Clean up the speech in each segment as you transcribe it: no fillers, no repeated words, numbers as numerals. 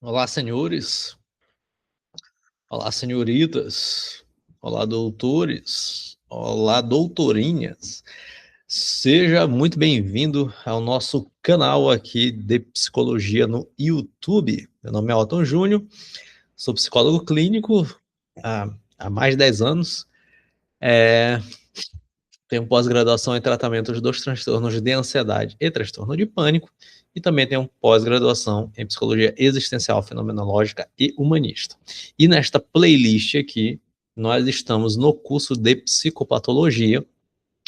Olá, senhores. Olá, senhoritas. Olá, doutores. Olá, doutorinhas. Seja muito bem-vindo ao nosso canal aqui de psicologia no YouTube. Meu nome é Otton Júnior, sou psicólogo clínico há mais de 10 anos. Tenho pós-graduação em tratamentos dos transtornos de ansiedade e transtorno de pânico, e também tenho pós-graduação em psicologia existencial, fenomenológica e humanista. E nesta playlist aqui, nós estamos no curso de psicopatologia,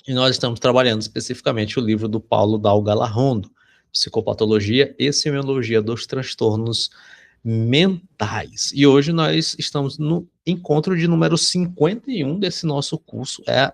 e nós estamos trabalhando especificamente o livro do Paulo Dal Galarrondo, Psicopatologia e Semiologia dos Transtornos Mentais. E hoje nós estamos no encontro de número 51 desse nosso curso, é a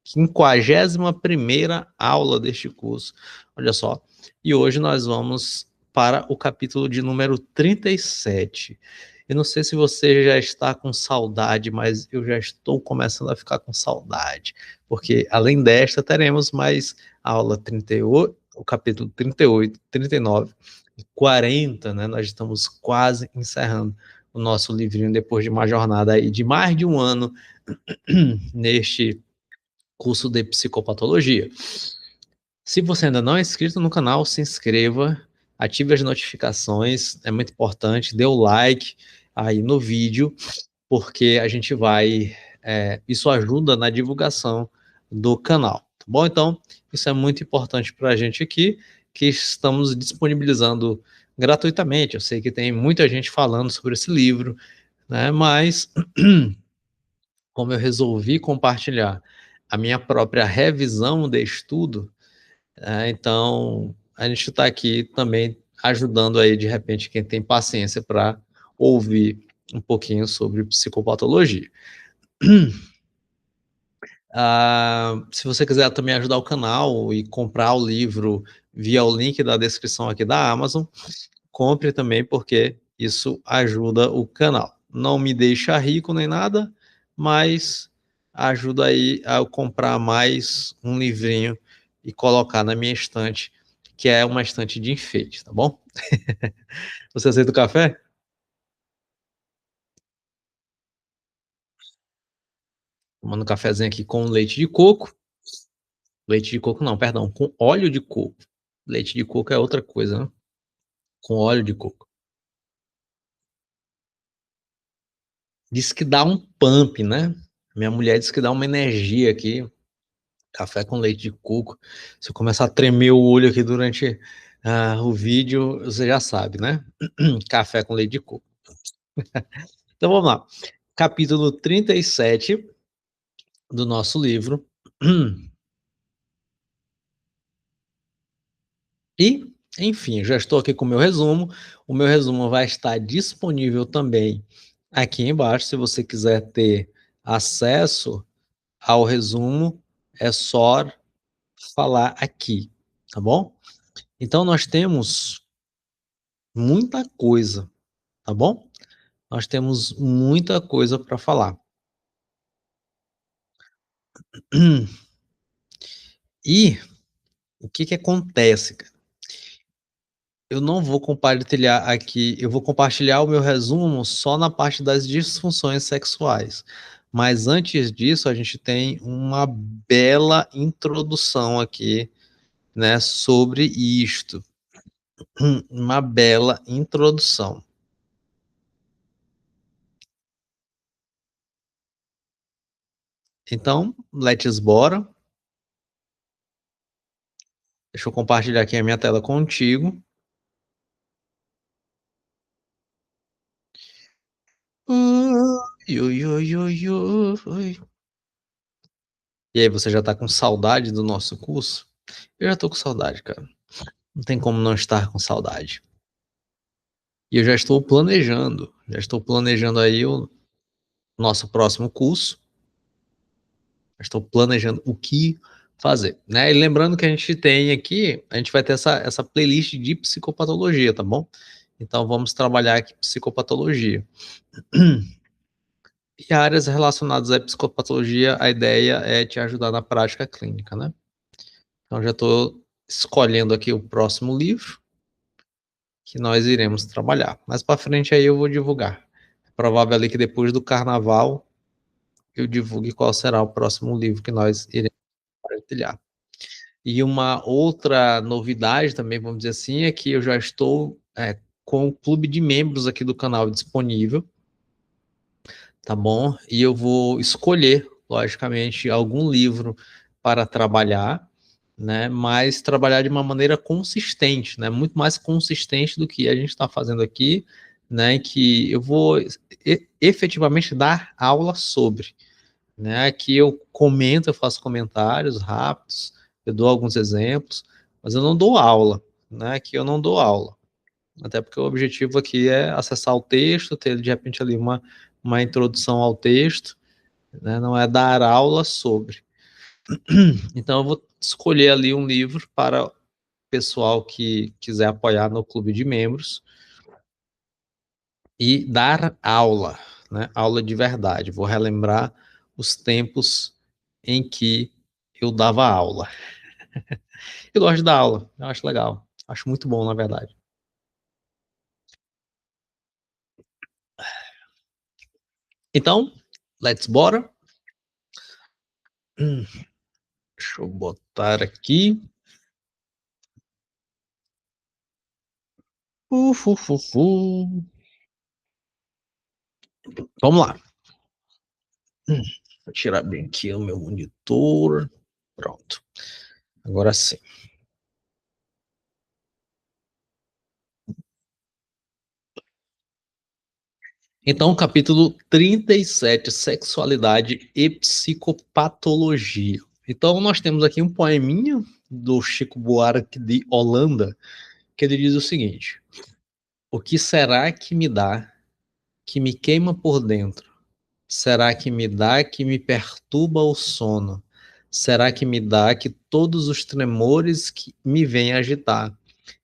51ª aula deste curso, olha só. E hoje nós vamos para o capítulo de número 37. Eu não sei se você já está com saudade, mas eu já estou começando a ficar com saudade, porque além desta teremos mais a aula 38, o capítulo 38, 39 e 40, né? Nós estamos quase encerrando o nosso livrinho depois de uma jornada aí de mais de um ano neste curso de psicopatologia. Se você ainda não é inscrito no canal, se inscreva, ative as notificações, é muito importante, dê o like aí no vídeo, porque a gente vai, isso ajuda na divulgação do canal, tá bom? Então, isso é muito importante para a gente aqui, que estamos disponibilizando gratuitamente. Eu sei que tem muita gente falando sobre esse livro, né? Mas como eu resolvi compartilhar a minha própria revisão de estudo, então a gente está aqui também ajudando aí, de repente, quem tem paciência para ouvir um pouquinho sobre psicopatologia. Se você quiser também ajudar o canal e comprar o livro via o link da descrição aqui da Amazon, compre também, porque isso ajuda o canal. Não me deixa rico nem nada, mas ajuda aí a comprar mais um livrinho e colocar na minha estante, que é uma estante de enfeite, tá bom? Você aceita o café? Tomando um cafezinho aqui com leite de coco. Leite de coco não, perdão, com óleo de coco. Leite de coco é outra coisa, né? Com óleo de coco. Diz que dá um pump, né? Minha mulher disse que dá uma energia aqui. Café com leite de coco. Se eu começar a tremer o olho aqui durante o vídeo, você já sabe, né? Café com leite de coco. Então vamos lá. Capítulo 37 do nosso livro. E, enfim, já estou aqui com o meu resumo. O meu resumo vai estar disponível também aqui embaixo. Se você quiser ter acesso ao resumo, é só falar aqui, tá bom? Então nós temos muita coisa, tá bom? Nós temos muita coisa para falar. E o que que acontece, cara? Eu não vou compartilhar aqui, eu vou compartilhar o meu resumo só na parte das disfunções sexuais. Mas antes disso, a gente tem uma bela introdução aqui, né, sobre isto. Uma bela introdução. Então, let's bora. Deixa eu compartilhar aqui a minha tela contigo. Ui, ui, ui, ui, ui. E aí, você já tá com saudade do nosso curso? Eu já tô com saudade, cara. Não tem como não estar com saudade. E eu já estou planejando aí o nosso próximo curso. Já estou planejando o que fazer, né? E lembrando que a gente tem aqui, a gente vai ter essa playlist de psicopatologia, tá bom? Então vamos trabalhar aqui psicopatologia. E áreas relacionadas à psicopatologia, a ideia é te ajudar na prática clínica, né? Então já estou escolhendo aqui o próximo livro que nós iremos trabalhar. Mais para frente aí eu vou divulgar. É provável ali que depois do carnaval eu divulgue qual será o próximo livro que nós iremos partilhar. E uma outra novidade também, vamos dizer assim, é que eu já estou com o clube de membros aqui do canal disponível, tá bom? E eu vou escolher, logicamente, algum livro para trabalhar, né? Mas trabalhar de uma maneira consistente, né? Muito mais consistente do que a gente está fazendo aqui, né? Que eu vou efetivamente dar aula sobre, né? Aqui eu comento, eu faço comentários rápidos, eu dou alguns exemplos, mas eu não dou aula, né? Aqui eu não dou aula, até porque o objetivo aqui é acessar o texto, ter de repente ali uma introdução ao texto, né? Não é dar aula sobre. Então eu vou escolher ali um livro para o pessoal que quiser apoiar no clube de membros e dar aula, né? Aula de verdade. Vou relembrar os tempos em que eu dava aula. Eu gosto de dar aula, eu acho legal, acho muito bom, na verdade. Então, let's bora. Hum, deixa eu botar aqui. Vamos lá. Vou tirar bem aqui o meu monitor. Pronto. Agora sim. Então, capítulo 37, Sexualidade e Psicopatologia. Então, nós temos aqui um poeminha do Chico Buarque de Holanda, que ele diz o seguinte: o que será que me dá, que me queima por dentro? Será que me dá, que me perturba o sono? Será que me dá, que todos os tremores que me vêm agitar?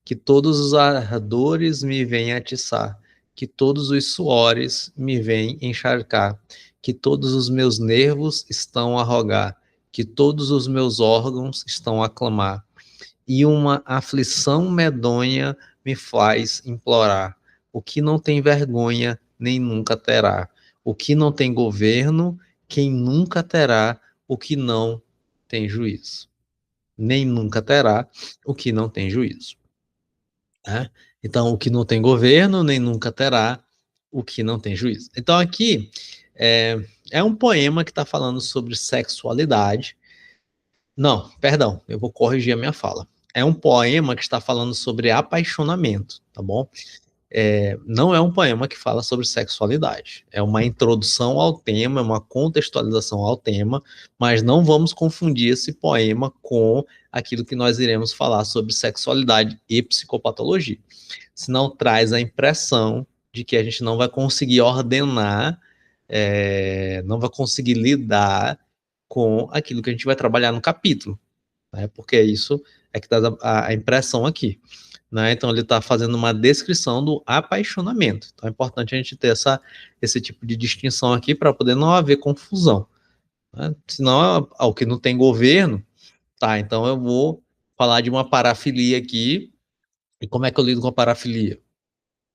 Que todos os ardores me vêm atiçar, que todos os suores me vêm encharcar, que todos os meus nervos estão a rogar, que todos os meus órgãos estão a clamar, e uma aflição medonha me faz implorar, o que não tem vergonha nem nunca terá, o que não tem governo, quem nunca terá, o que não tem juízo, nem nunca terá, o que não tem juízo. Né? Então, o que não tem governo, nem nunca terá, o que não tem juízo. Então, aqui é um poema que está falando sobre sexualidade. Não, perdão, eu vou corrigir a minha fala. É um poema que está falando sobre apaixonamento, tá bom? Não é um poema que fala sobre sexualidade. É uma introdução ao tema, é uma contextualização ao tema, mas não vamos confundir esse poema com aquilo que nós iremos falar sobre sexualidade e psicopatologia. Senão traz a impressão de que a gente não vai conseguir ordenar, não vai conseguir lidar com aquilo que a gente vai trabalhar no capítulo, né? Porque é isso que dá a impressão aqui. Né? Então ele está fazendo uma descrição do apaixonamento. Então é importante a gente ter esse tipo de distinção aqui para poder não haver confusão. Né? Senão, o que não tem governo, tá, então eu vou falar de uma parafilia aqui, e como é que eu lido com a parafilia?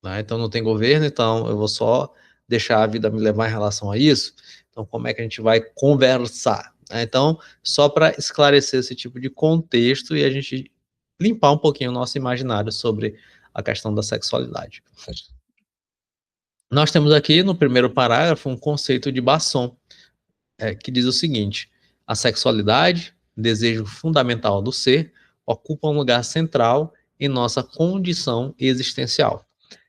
Né? Então não tem governo, então eu vou só deixar a vida me levar em relação a isso. Então como é que a gente vai conversar? Né? Então, só para esclarecer esse tipo de contexto e a gente limpar um pouquinho o nosso imaginário sobre a questão da sexualidade. Nós temos aqui no primeiro parágrafo um conceito de Basson, que diz o seguinte: a sexualidade, desejo fundamental do ser, ocupa um lugar central em nossa condição existencial.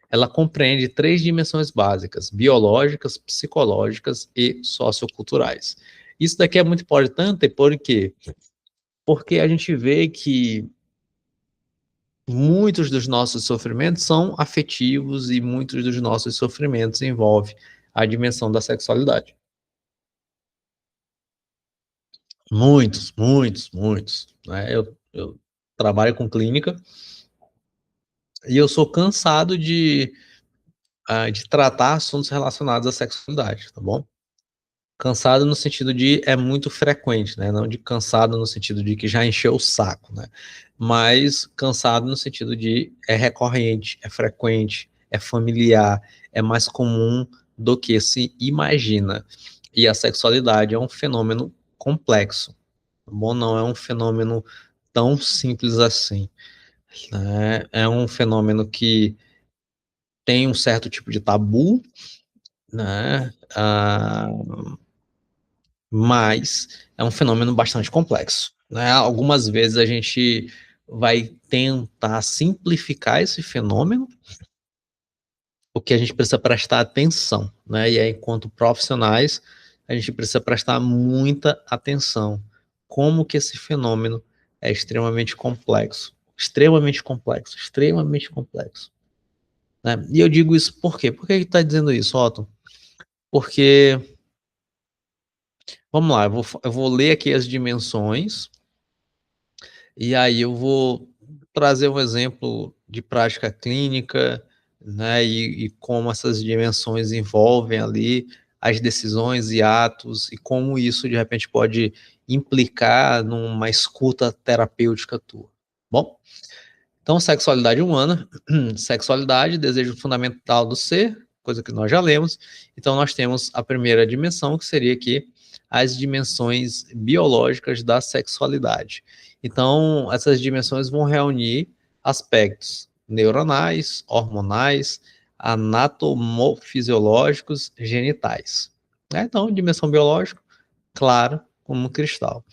Ela compreende três dimensões básicas: biológicas, psicológicas e socioculturais. Isso daqui é muito importante porque a gente vê que muitos dos nossos sofrimentos são afetivos e muitos dos nossos sofrimentos envolvem a dimensão da sexualidade. Muitos, muitos, muitos. Né? Eu trabalho com clínica e eu sou cansado de tratar assuntos relacionados à sexualidade, tá bom? Cansado no sentido de é muito frequente, né? Não de cansado no sentido de que já encheu o saco, né? Mas cansado no sentido de é recorrente, é frequente, é familiar, é mais comum do que se imagina. E a sexualidade é um fenômeno complexo, tá bom? Não é um fenômeno tão simples assim, né? É um fenômeno que tem um certo tipo de tabu, né? Mas é um fenômeno bastante complexo, né? Algumas vezes a gente vai tentar simplificar esse fenômeno, porque a gente precisa prestar atenção, né? E aí, enquanto profissionais, a gente precisa prestar muita atenção. Como que esse fenômeno é extremamente complexo, extremamente complexo, extremamente complexo, né? E eu digo isso por quê? Por que está dizendo isso, Otto? Porque, vamos lá, eu vou ler aqui as dimensões. E aí eu vou trazer um exemplo de prática clínica, né, e como essas dimensões envolvem ali as decisões e atos, e como isso de repente pode implicar numa escuta terapêutica tua. Bom, então sexualidade humana, sexualidade, desejo fundamental do ser, coisa que nós já lemos. Então nós temos a primeira dimensão, que seria aqui as dimensões biológicas da sexualidade. Então, essas dimensões vão reunir aspectos neuronais, hormonais, anatomofisiológicos, genitais. Né? Então, dimensão biológica, claro, como um cristal.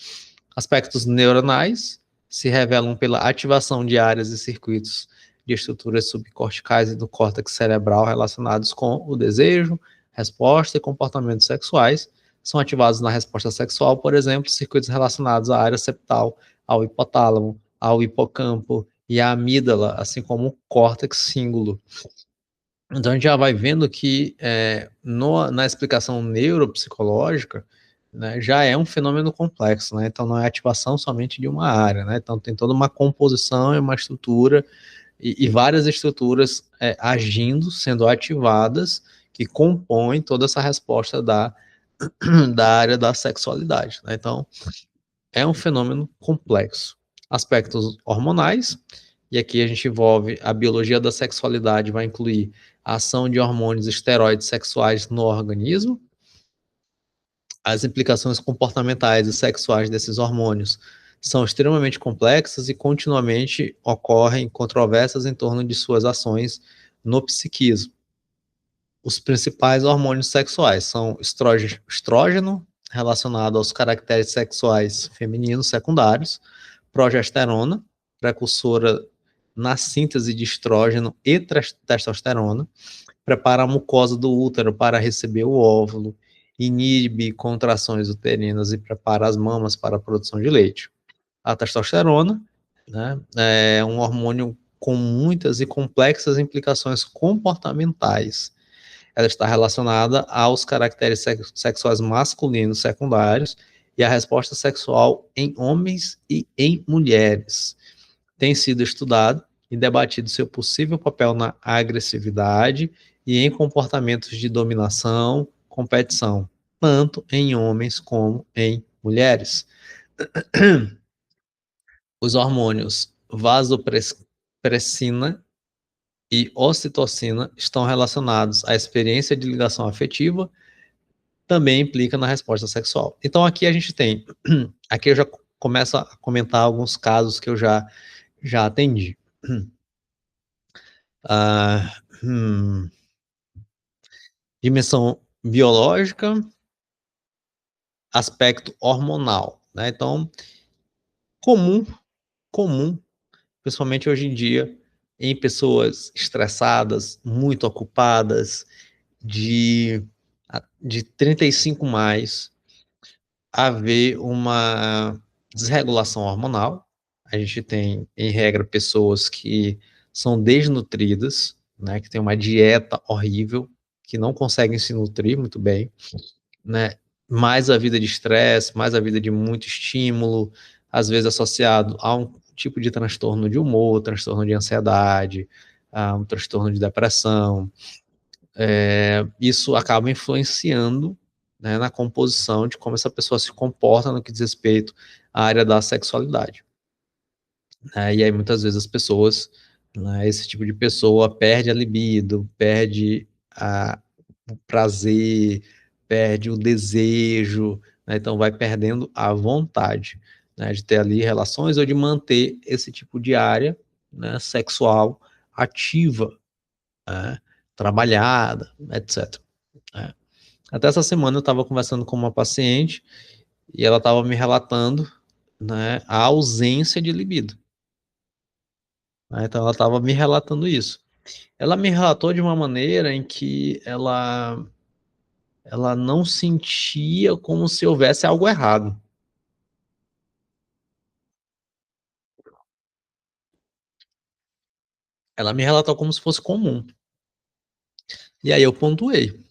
Aspectos neuronais se revelam pela ativação de áreas e circuitos de estruturas subcorticais e do córtex cerebral relacionados com o desejo, resposta e comportamentos sexuais. São ativados na resposta sexual, por exemplo, circuitos relacionados à área septal, ao hipotálamo, ao hipocampo e à amígdala, assim como o córtex cíngulo. Então a gente já vai vendo que na explicação neuropsicológica, né, já é um fenômeno complexo, né? Então não é ativação somente de uma área, né? Então tem toda uma composição e uma estrutura e várias estruturas agindo, sendo ativadas, que compõem toda essa resposta da área da sexualidade, né? Então é um fenômeno complexo. Aspectos hormonais, e aqui a gente envolve a biologia da sexualidade, vai incluir a ação de hormônios esteroides sexuais no organismo, as implicações comportamentais e sexuais desses hormônios são extremamente complexas e continuamente ocorrem controvérsias em torno de suas ações no psiquismo. Os principais hormônios sexuais são estrógeno, relacionado aos caracteres sexuais femininos secundários, progesterona, precursora na síntese de estrógeno e testosterona, prepara a mucosa do útero para receber o óvulo, inibe contrações uterinas e prepara as mamas para a produção de leite. A testosterona, né, é um hormônio com muitas e complexas implicações comportamentais. Ela está relacionada aos caracteres sexuais masculinos secundários e à resposta sexual em homens e em mulheres. Tem sido estudado e debatido seu possível papel na agressividade e em comportamentos de dominação, competição, tanto em homens como em mulheres. Os hormônios vasopressina e ocitocina estão relacionados à experiência de ligação afetiva, também implica na resposta sexual. Então aqui a gente tem, aqui eu já começo a comentar alguns casos que eu já atendi. Ah, dimensão biológica, aspecto hormonal, né? Então, comum, principalmente hoje em dia, em pessoas estressadas, muito ocupadas, de 35 mais, haver uma desregulação hormonal. A gente tem, em regra, pessoas que são desnutridas, né, que têm uma dieta horrível, que não conseguem se nutrir muito bem, né? Mais a vida de estresse, mais a vida de muito estímulo, às vezes associado a um tipo de transtorno de humor, transtorno de ansiedade, a um transtorno de depressão. Isso acaba influenciando né, na composição de como essa pessoa se comporta no que diz respeito à área da sexualidade. Né? E aí muitas vezes as pessoas, né, esse tipo de pessoa perde a libido, perde o prazer, perde o desejo, né? Então vai perdendo a vontade, né, de ter ali relações ou de manter esse tipo de área, né, sexual ativa, né, trabalhada, etc. Né? Até essa semana eu estava conversando com uma paciente e ela estava me relatando, né, a ausência de libido. Né? Então ela estava me relatando isso. Ela me relatou de uma maneira em que ela não sentia como se houvesse algo errado. Ela me relatou como se fosse comum. E aí eu pontuei,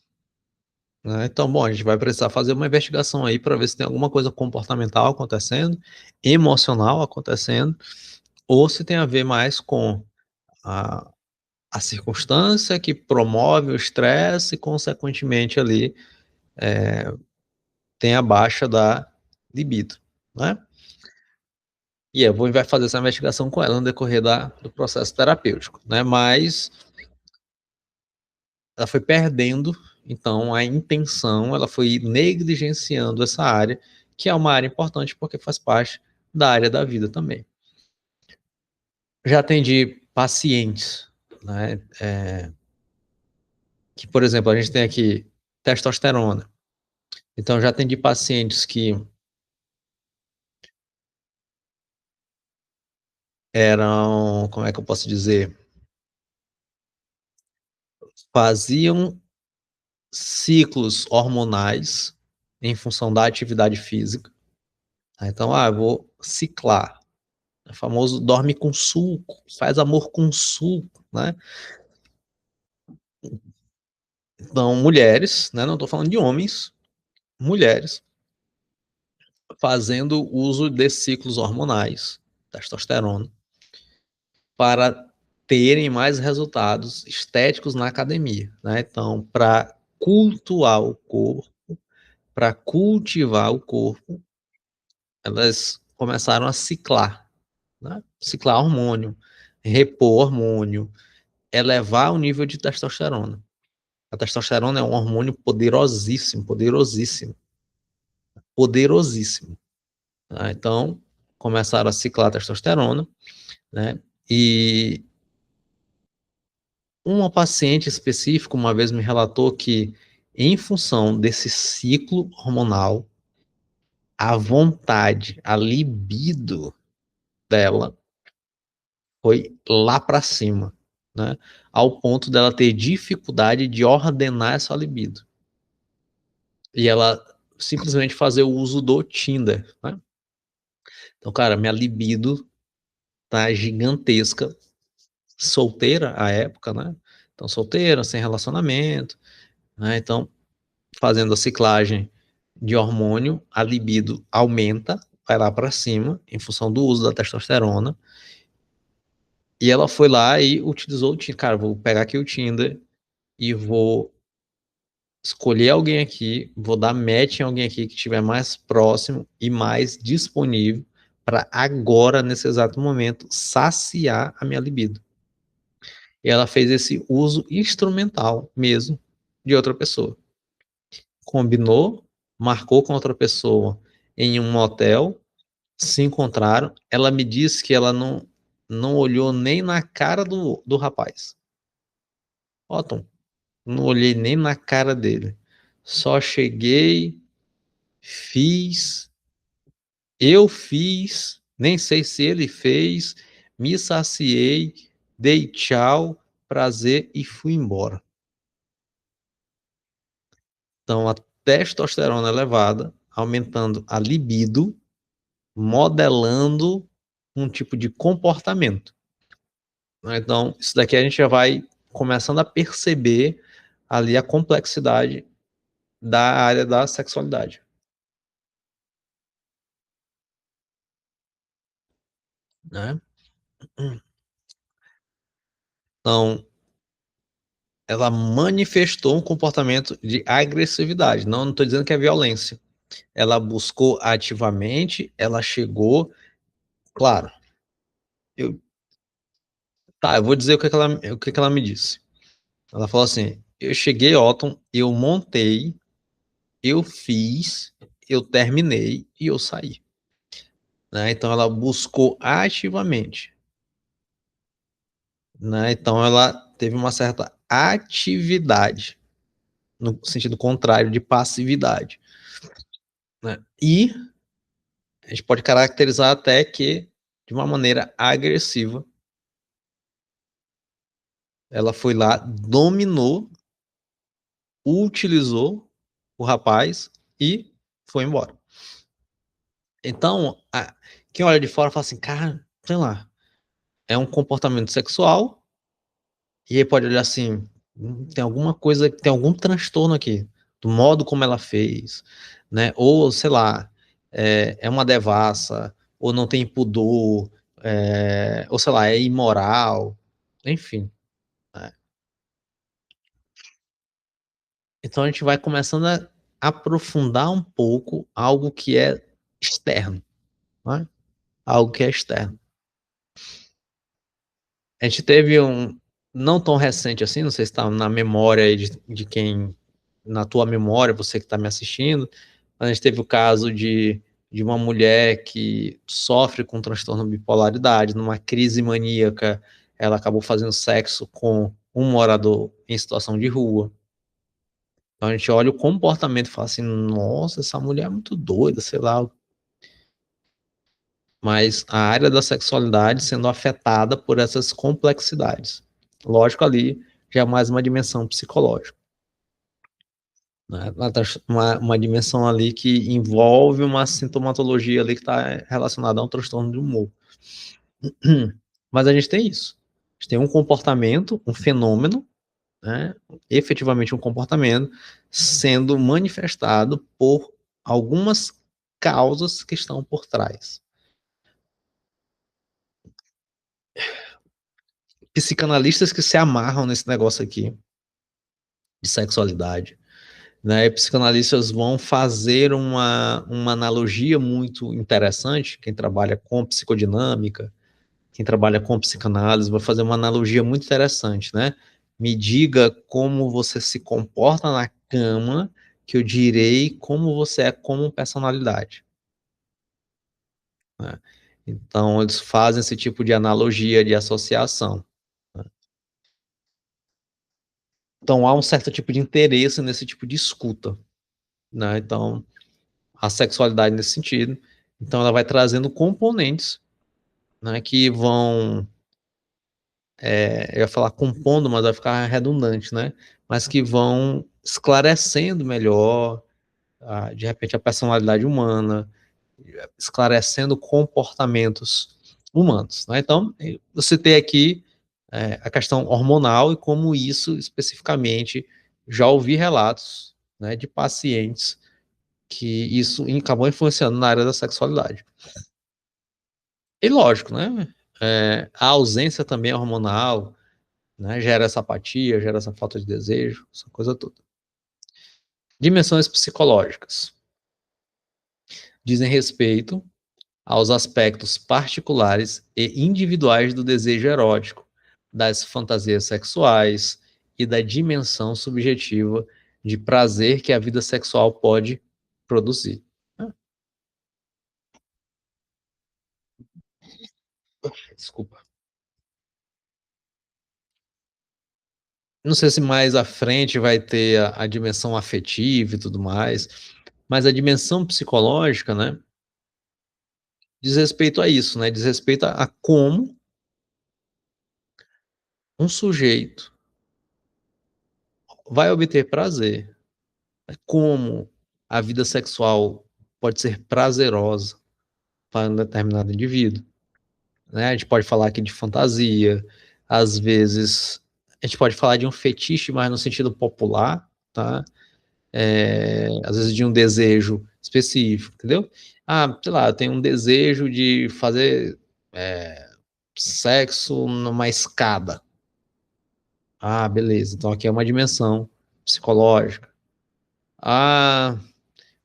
né? Então, bom, a gente vai precisar fazer uma investigação aí para ver se tem alguma coisa comportamental acontecendo, emocional acontecendo, ou se tem a ver mais com a, a circunstância que promove o estresse e, consequentemente, ali tem a baixa da libido, né? E eu vou vai fazer essa investigação com ela no decorrer do processo terapêutico, né? Mas ela foi perdendo, então, a intenção, ela foi negligenciando essa área, que é uma área importante porque faz parte da área da vida também. Já atendi pacientes, né, que, por exemplo, a gente tem aqui testosterona. Então, já atendi pacientes que eram, como é que eu posso dizer, faziam ciclos hormonais em função da atividade física. Então, eu vou ciclar. O famoso dorme com suco, faz amor com suco, né? Então, mulheres, né? Não estou falando de homens, mulheres fazendo uso de ciclos hormonais, testosterona, para terem mais resultados estéticos na academia, né? Então, para cultuar o corpo, para cultivar o corpo, elas começaram a ciclar, né? Ciclar hormônio, repor hormônio, elevar o nível de testosterona. A testosterona é um hormônio poderosíssimo, poderosíssimo, poderosíssimo. Tá? Então, começaram a ciclar a testosterona, né? E uma paciente específica uma vez me relatou que, em função desse ciclo hormonal, a vontade, a libido dela foi lá para cima, né? Ao ponto dela ter dificuldade de ordenar essa libido. E ela simplesmente fazer o uso do Tinder, né? Então, cara, minha libido tá gigantesca, solteira à época, né? Então, solteira, sem relacionamento, né? Então, fazendo a ciclagem de hormônio, a libido aumenta, vai lá para cima, em função do uso da testosterona. E ela foi lá e utilizou o Tinder. Cara, vou pegar aqui o Tinder e vou escolher alguém aqui, vou dar match em alguém aqui que estiver mais próximo e mais disponível para agora, nesse exato momento, saciar a minha libido. E ela fez esse uso instrumental mesmo de outra pessoa. Combinou, marcou com outra pessoa em um motel, se encontraram. Ela me disse que ela não olhou nem na cara do rapaz. Otton, não olhei nem na cara dele. Só cheguei, fiz, eu fiz, nem sei se ele fez, me saciei, dei tchau, prazer e fui embora. Então, a testosterona elevada, aumentando a libido, modelando um tipo de comportamento. Então, isso daqui a gente já vai começando a perceber ali a complexidade da área da sexualidade, né? Então, ela manifestou um comportamento de agressividade. Não estou dizendo que é violência. Ela buscou ativamente, ela chegou, claro. Eu, tá, eu vou dizer o que ela me disse. Ela falou assim: eu cheguei, Otton, eu montei, eu fiz, eu terminei e eu saí. Né? Então ela buscou ativamente. Né? Então ela teve uma certa atividade, no sentido contrário de passividade. Né? E a gente pode caracterizar até que, de uma maneira agressiva, ela foi lá, dominou, utilizou o rapaz e foi embora. Então, quem olha de fora fala assim, cara, sei lá, é um comportamento sexual, e aí pode olhar assim, tem alguma coisa, tem algum transtorno aqui, do modo como ela fez, né? Ou, sei lá, é uma devassa, ou não tem pudor, ou sei lá, é imoral, enfim. Né? Então a gente vai começando a aprofundar um pouco algo que é externo, né? Algo que é externo. A gente teve não tão recente assim, não sei se está na memória aí de quem, na tua memória, você que está me assistindo, mas a gente teve o caso de uma mulher que sofre com transtorno de bipolaridade, numa crise maníaca, ela acabou fazendo sexo com um morador em situação de rua. Então a gente olha o comportamento e fala assim, nossa, essa mulher é muito doida, sei lá. Mas a área da sexualidade sendo afetada por essas complexidades. Lógico, ali já é mais uma dimensão psicológica. Né? Uma dimensão ali que envolve uma sintomatologia ali que está relacionada a um transtorno de humor. Mas a gente tem isso. A gente tem um comportamento, um fenômeno, né? Efetivamente um comportamento sendo manifestado por algumas causas que estão por trás. Psicanalistas que se amarram nesse negócio aqui de sexualidade, né? E psicanalistas vão fazer uma analogia muito interessante, quem trabalha com psicodinâmica, quem trabalha com psicanálise, vai fazer uma analogia muito interessante, né? Me diga como você se comporta na cama, que eu direi como você é como personalidade. Né? Então, eles fazem esse tipo de analogia, de associação. Né? Então, há um certo tipo de interesse nesse tipo de escuta. Né? Então, a sexualidade nesse sentido. Então, ela vai trazendo componentes, né, que vão, eu ia falar compondo, mas vai ficar redundante, né? Mas que vão esclarecendo melhor, de repente, a personalidade humana, esclarecendo comportamentos humanos. Né? Então, eu citei aqui a questão hormonal e como isso especificamente já ouvi relatos, né, de pacientes que isso acabou influenciando na área da sexualidade. E lógico, né? A ausência também hormonal, né, gera essa apatia, gera essa falta de desejo, essa coisa toda. Dimensões psicológicas dizem respeito aos aspectos particulares e individuais do desejo erótico, das fantasias sexuais e da dimensão subjetiva de prazer que a vida sexual pode produzir. Desculpa. Não sei se mais à frente vai ter a dimensão afetiva e tudo mais, mas a dimensão psicológica, né, diz respeito a isso, né, diz respeito a como um sujeito vai obter prazer, né, como a vida sexual pode ser prazerosa para um determinado indivíduo, né? A gente pode falar aqui de fantasia, às vezes a gente pode falar de um fetiche, mas no sentido popular, tá? Às vezes de um desejo específico, entendeu? Sei lá, eu tenho um desejo de fazer sexo numa escada. Ah, beleza. Então aqui é uma dimensão psicológica. Ah,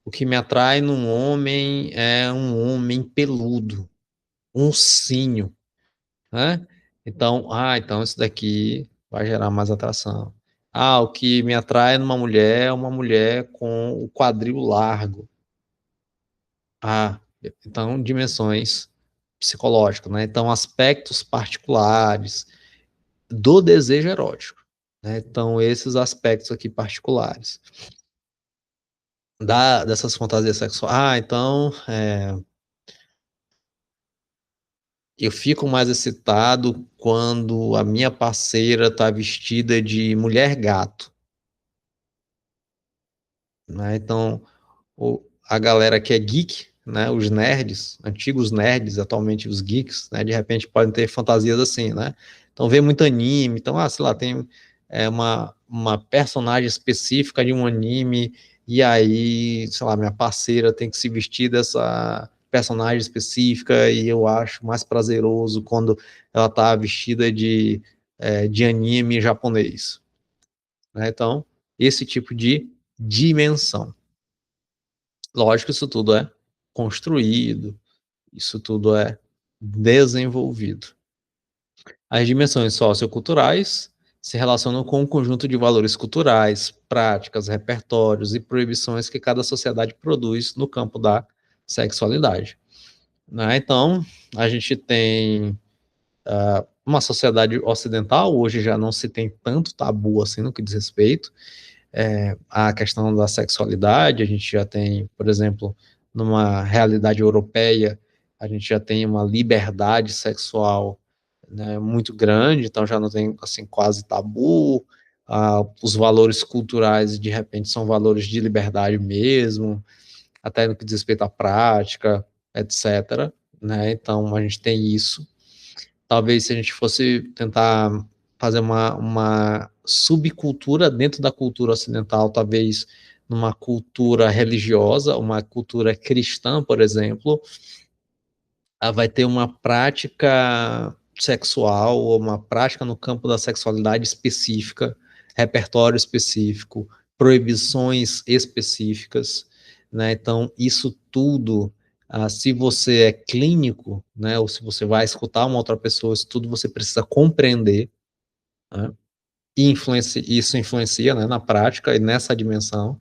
o que me atrai num homem é um homem peludo, um ursinho, né? Então isso daqui vai gerar mais atração. Ah, o que me atrai numa mulher é uma mulher com o quadril largo. Ah, então dimensões psicológicas, né? Então aspectos particulares do desejo erótico, né? Então esses aspectos aqui particulares dessas fantasias sexuais. Ah, então eu fico mais excitado quando a minha parceira está vestida de mulher gato, né? Então a galera que é geek, né, os nerds, antigos nerds, atualmente os geeks, né, de repente podem ter fantasias assim, né? Então vê muito anime, então, sei lá, tem uma personagem específica de um anime, e aí, sei lá, minha parceira tem que se vestir dessa personagem específica, e eu acho mais prazeroso quando ela tá vestida de anime japonês, né? Então, esse tipo de dimensão. Lógico que isso tudo é construído, isso tudo é desenvolvido. As dimensões socioculturais se relacionam com um conjunto de valores culturais, práticas, repertórios e proibições que cada sociedade produz no campo da sexualidade, né? Então, a gente tem uma sociedade ocidental, hoje já não se tem tanto tabu assim no que diz respeito a questão da sexualidade, a gente já tem, por exemplo, numa realidade europeia, a gente já tem uma liberdade sexual, né, muito grande, então já não tem assim quase tabu, os valores culturais de repente são valores de liberdade mesmo, até no que diz respeito à prática, etc. Né? Então a gente tem isso. Talvez se a gente fosse tentar fazer uma subcultura dentro da cultura ocidental, talvez numa cultura religiosa, uma cultura cristã, por exemplo, vai ter uma prática sexual ou uma prática no campo da sexualidade específica, repertório específico, proibições específicas, né? Então, isso tudo, se você é clínico, né, ou se você vai escutar uma outra pessoa, isso tudo você precisa compreender, né? E isso influencia, né, na prática e nessa dimensão.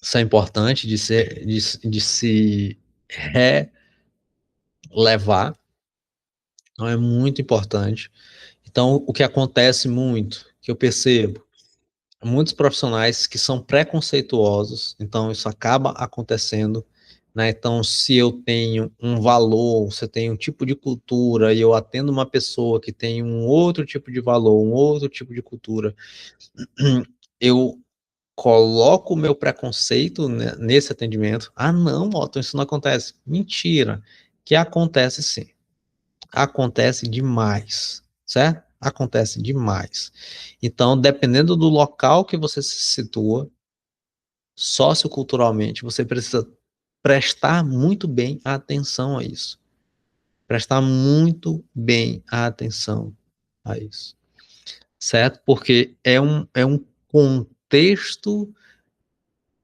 Isso é importante de se relevar. Então é muito importante. Então, o que acontece muito, que eu percebo, muitos profissionais que são preconceituosos, então isso acaba acontecendo, né? Então, se eu tenho um valor, se eu tenho um tipo de cultura e eu atendo uma pessoa que tem um outro tipo de valor, um outro tipo de cultura, eu coloco o meu preconceito nesse atendimento. Ah, não, Otton, isso não acontece. Mentira, que acontece sim. Acontece demais, certo? Acontece demais. Então, dependendo do local que você se situa, socioculturalmente, você precisa prestar muito bem atenção a isso. Prestar muito bem atenção a isso, certo? Porque é um contexto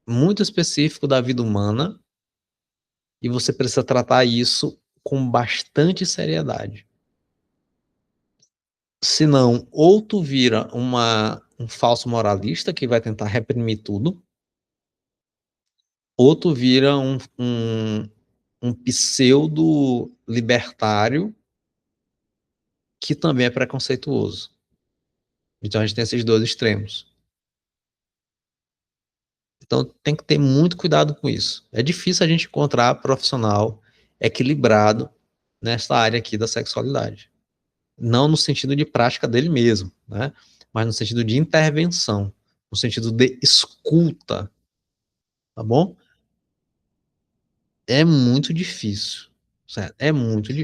muito específico da vida humana e você precisa tratar isso com bastante seriedade. Senão, ou tu vira um falso moralista que vai tentar reprimir tudo, ou tu vira um pseudo libertário que também é preconceituoso. Então a gente tem esses dois extremos. Então tem que ter muito cuidado com isso. É difícil a gente encontrar profissional equilibrado nessa área aqui da sexualidade. Não no sentido de prática dele mesmo, né? Mas no sentido de intervenção, no sentido de escuta, tá bom? É muito difícil, certo?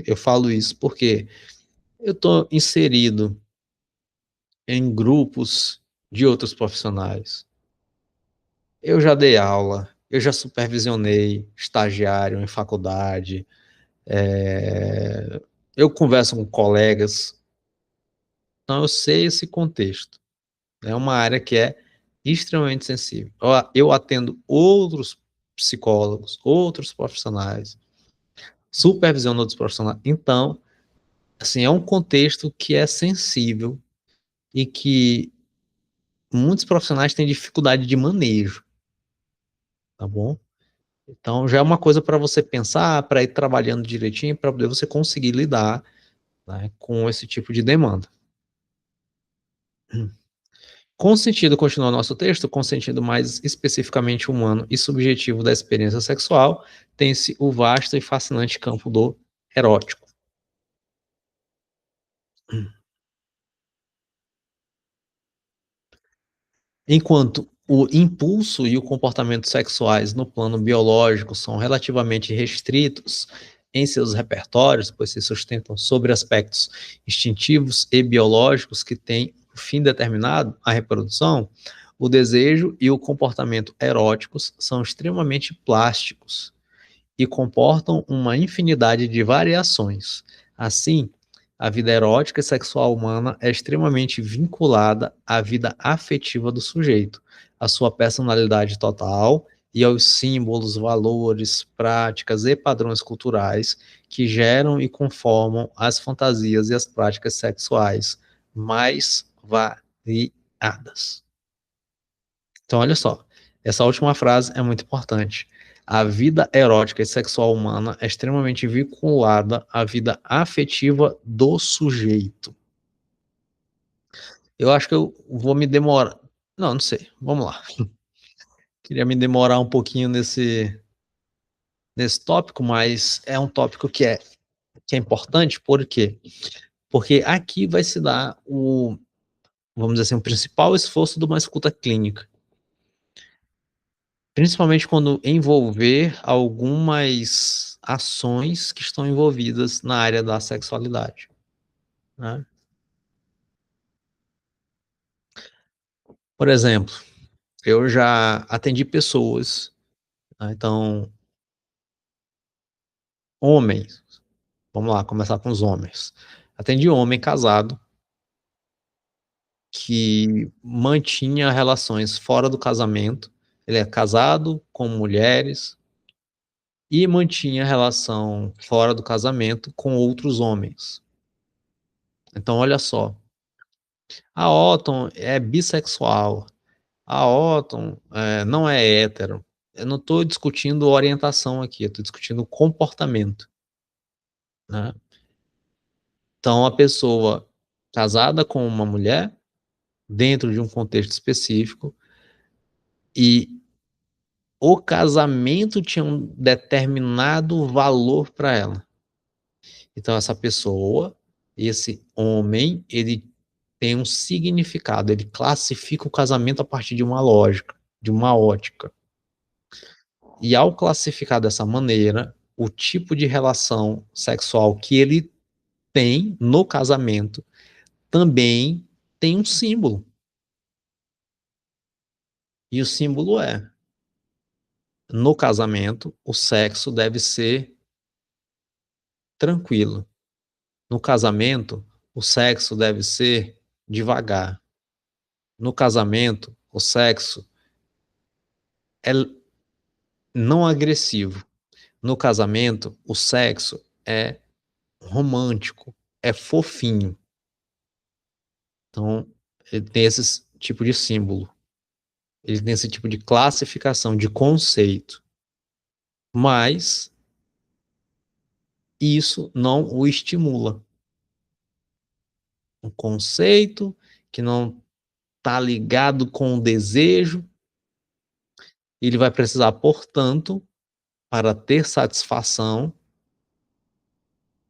Eu falo isso porque eu estou inserido em grupos de outros profissionais. Eu já dei aula, eu já supervisionei estagiário em faculdade, eu converso com colegas, Então eu sei esse contexto. É uma área que é extremamente sensível. Eu atendo outros psicólogos, outros profissionais, supervisiono outros profissionais. Então, assim, é um contexto que é sensível e que muitos profissionais têm dificuldade de manejo, tá bom? Então já é uma coisa para você pensar, para ir trabalhando direitinho, para poder você conseguir lidar, né, com esse tipo de demanda. Com o sentido, continua nosso texto, com o sentido mais especificamente humano e subjetivo da experiência sexual, tem-se o vasto e fascinante campo do erótico. Enquanto o impulso e o comportamento sexuais no plano biológico são relativamente restritos em seus repertórios, pois se sustentam sobre aspectos instintivos e biológicos que têm um fim determinado, a reprodução, o desejo e o comportamento eróticos são extremamente plásticos e comportam uma infinidade de variações. Assim, a vida erótica e sexual humana é extremamente vinculada à vida afetiva do sujeito, à sua personalidade total e aos símbolos, valores, práticas e padrões culturais que geram e conformam as fantasias e as práticas sexuais mais variadas. Então, olha só, essa última frase é muito importante. A vida erótica e sexual humana é extremamente vinculada à vida afetiva do sujeito. Eu acho que eu vou me demorar. Não, não sei. Vamos lá. Queria me demorar um pouquinho nesse tópico, mas é um tópico que é importante, por quê? Porque aqui vai se dar vamos dizer assim, o principal esforço de uma escuta clínica. Principalmente quando envolver algumas ações que estão envolvidas na área da sexualidade, né. Por exemplo, eu já atendi pessoas, né, então, homens, vamos lá, começar com os homens. Atendi um homem casado que mantinha relações fora do casamento, ele é casado com mulheres e mantinha relação fora do casamento com outros homens. Então olha só, a Autumn é bissexual, a Autumn, não é hétero. Eu não estou discutindo orientação aqui, eu estou discutindo comportamento, né. Então a pessoa casada com uma mulher, dentro de um contexto específico, e o casamento tinha um determinado valor para ela. Então essa pessoa, esse homem, ele tem um significado, ele classifica o casamento a partir de uma lógica, de uma ótica. E ao classificar dessa maneira, o tipo de relação sexual que ele tem no casamento também tem um símbolo. E o símbolo é: no casamento, o sexo deve ser tranquilo. No casamento, o sexo deve ser devagar. No casamento, o sexo é não agressivo. No casamento, o sexo é romântico, é fofinho. Então, ele tem esse tipo de símbolo, ele tem esse tipo de classificação, de conceito, mas isso não o estimula. Um conceito que não está ligado com o desejo, ele vai precisar, portanto, para ter satisfação,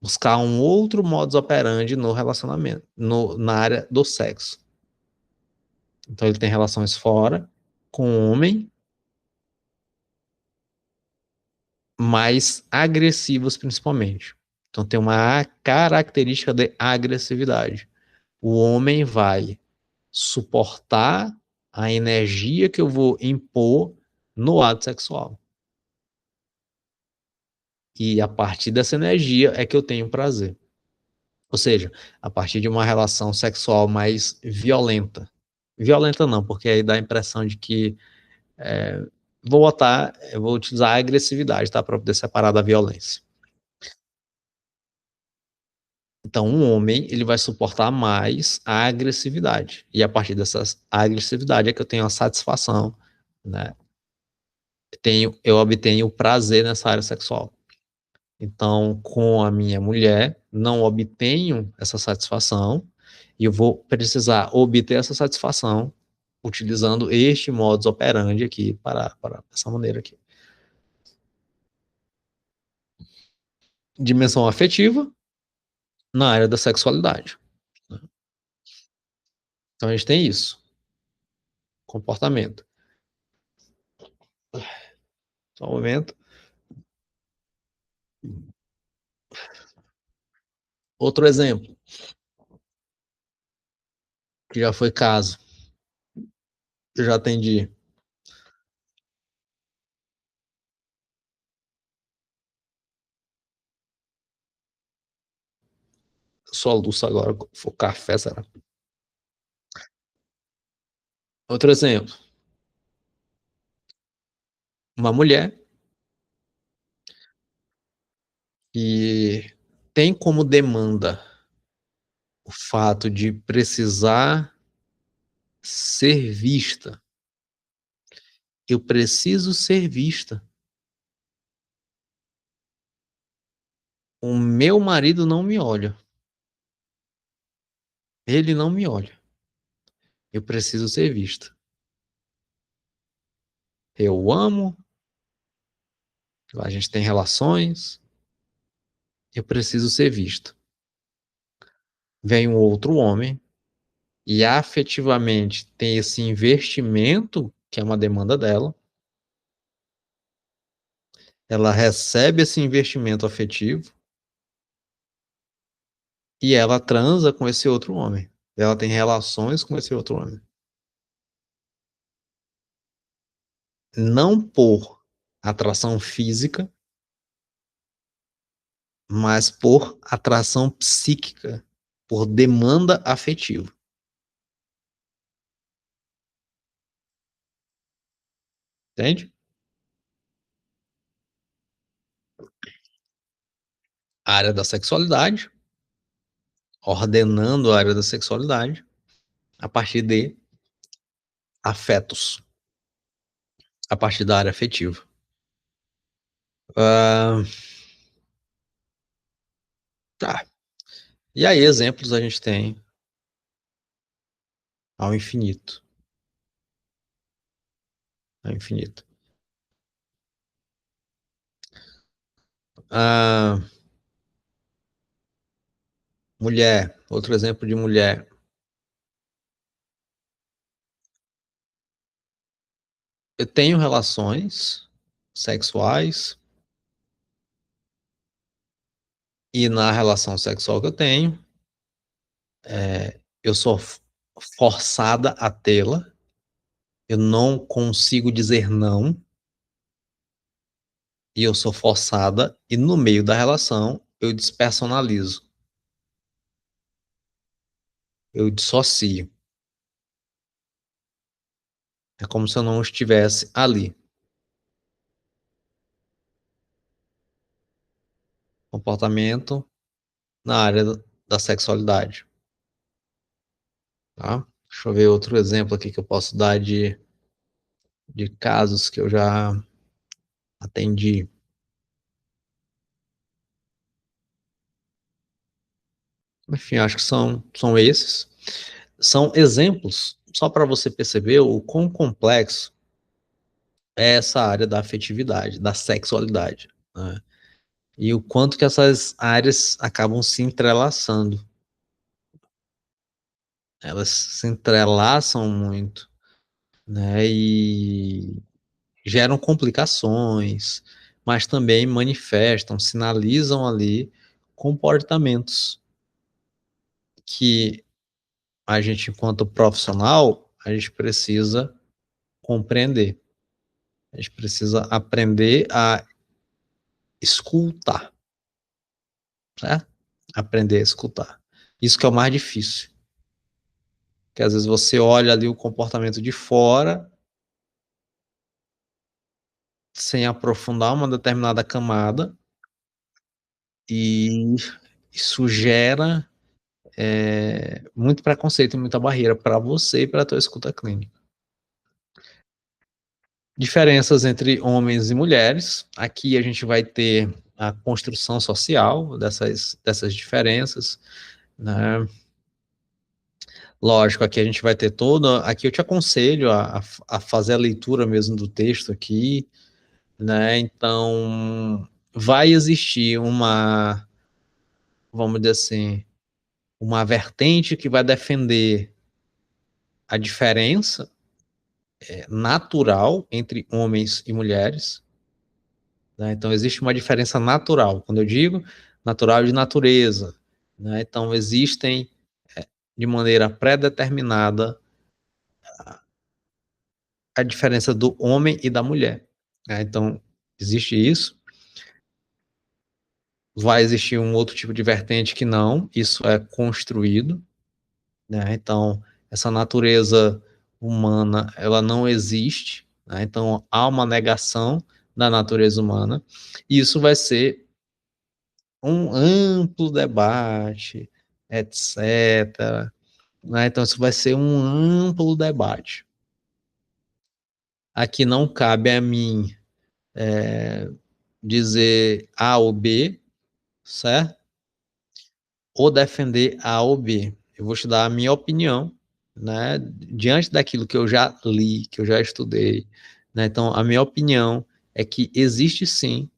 buscar um outro modus operandi no relacionamento, na área do sexo. Então ele tem relações fora, com o homem, mais agressivos principalmente. Então tem uma característica de agressividade. O homem vai suportar a energia que eu vou impor no ato sexual. E a partir dessa energia é que eu tenho prazer. Ou seja, a partir de uma relação sexual mais violenta. Violenta não, porque aí dá a impressão de que eu vou utilizar a agressividade, tá, para poder separar da violência. Então, um homem, ele vai suportar mais a agressividade. E a partir dessa agressividade é que eu tenho a satisfação, né? Eu obtenho o prazer nessa área sexual. Então, com a minha mulher, não obtenho essa satisfação e eu vou precisar obter essa satisfação utilizando este modus operandi aqui para essa maneira aqui. Dimensão afetiva na área da sexualidade, né? Então a gente tem isso, comportamento. Só um momento. Outro exemplo, que já foi caso, que eu já atendi. Soluço agora, for café, será? Outro exemplo, uma mulher que tem como demanda o fato de precisar ser vista. Eu preciso ser vista. O meu marido não me olha. Ele não me olha. Eu preciso ser vista. Eu amo, a gente tem relações, eu preciso ser vista. Vem um outro homem e afetivamente tem esse investimento, que é uma demanda dela. Ela recebe esse investimento afetivo e ela transa com esse outro homem. Ela tem relações com esse outro homem. Não por atração física, mas por atração psíquica, por demanda afetiva. Entende? A área da sexualidade, ordenando a área da sexualidade a partir de afetos, a partir da área afetiva. Ah, tá. E aí, exemplos a gente tem ao infinito. Ao infinito. Ah, mulher, outro exemplo de mulher. Eu tenho relações sexuais e na relação sexual que eu tenho, eu sou forçada a tê-la, eu não consigo dizer não, e eu sou forçada, e no meio da relação eu despersonalizo, eu dissocio. É como se eu não estivesse ali. Comportamento na área da sexualidade, tá? Deixa eu ver outro exemplo aqui que eu posso dar de casos que eu já atendi. Enfim, acho que são esses. São exemplos, só para você perceber o quão complexo é essa área da afetividade, da sexualidade, né? E o quanto que essas áreas acabam se entrelaçando. Elas se entrelaçam muito, né? E geram complicações, mas também manifestam, sinalizam ali comportamentos que a gente, enquanto profissional, a gente precisa compreender. A gente precisa aprender a escutar, certo? aprender a escutar. Isso que é o mais difícil. Que às vezes você olha ali o comportamento de fora, sem aprofundar uma determinada camada, e isso gera muito preconceito e muita barreira para você e para a tua escuta clínica. Diferenças entre homens e mulheres. Aqui a gente vai ter a construção social dessas diferenças, né? Lógico, aqui a gente vai ter toda. Aqui eu te aconselho a fazer a leitura mesmo do texto aqui, né? Então, vai existir vamos dizer assim, uma vertente que vai defender a diferença natural entre homens e mulheres, né? Então, existe uma diferença natural. Quando eu digo natural de natureza, né? Então, existem de maneira pré-determinada a diferença do homem e da mulher, né? Então, existe isso. Vai existir um outro tipo de vertente que não, isso é construído, né? Então, essa natureza humana, ela não existe, né? Então, há uma negação da natureza humana, e isso vai ser um amplo debate, etc., né? Então, isso vai ser um amplo debate. Aqui não cabe a mim dizer A ou B, certo? Ou defender A ou B. Eu vou te dar a minha opinião, né? Diante daquilo que eu já li, que eu já estudei, né? Então, a minha opinião é que existe sim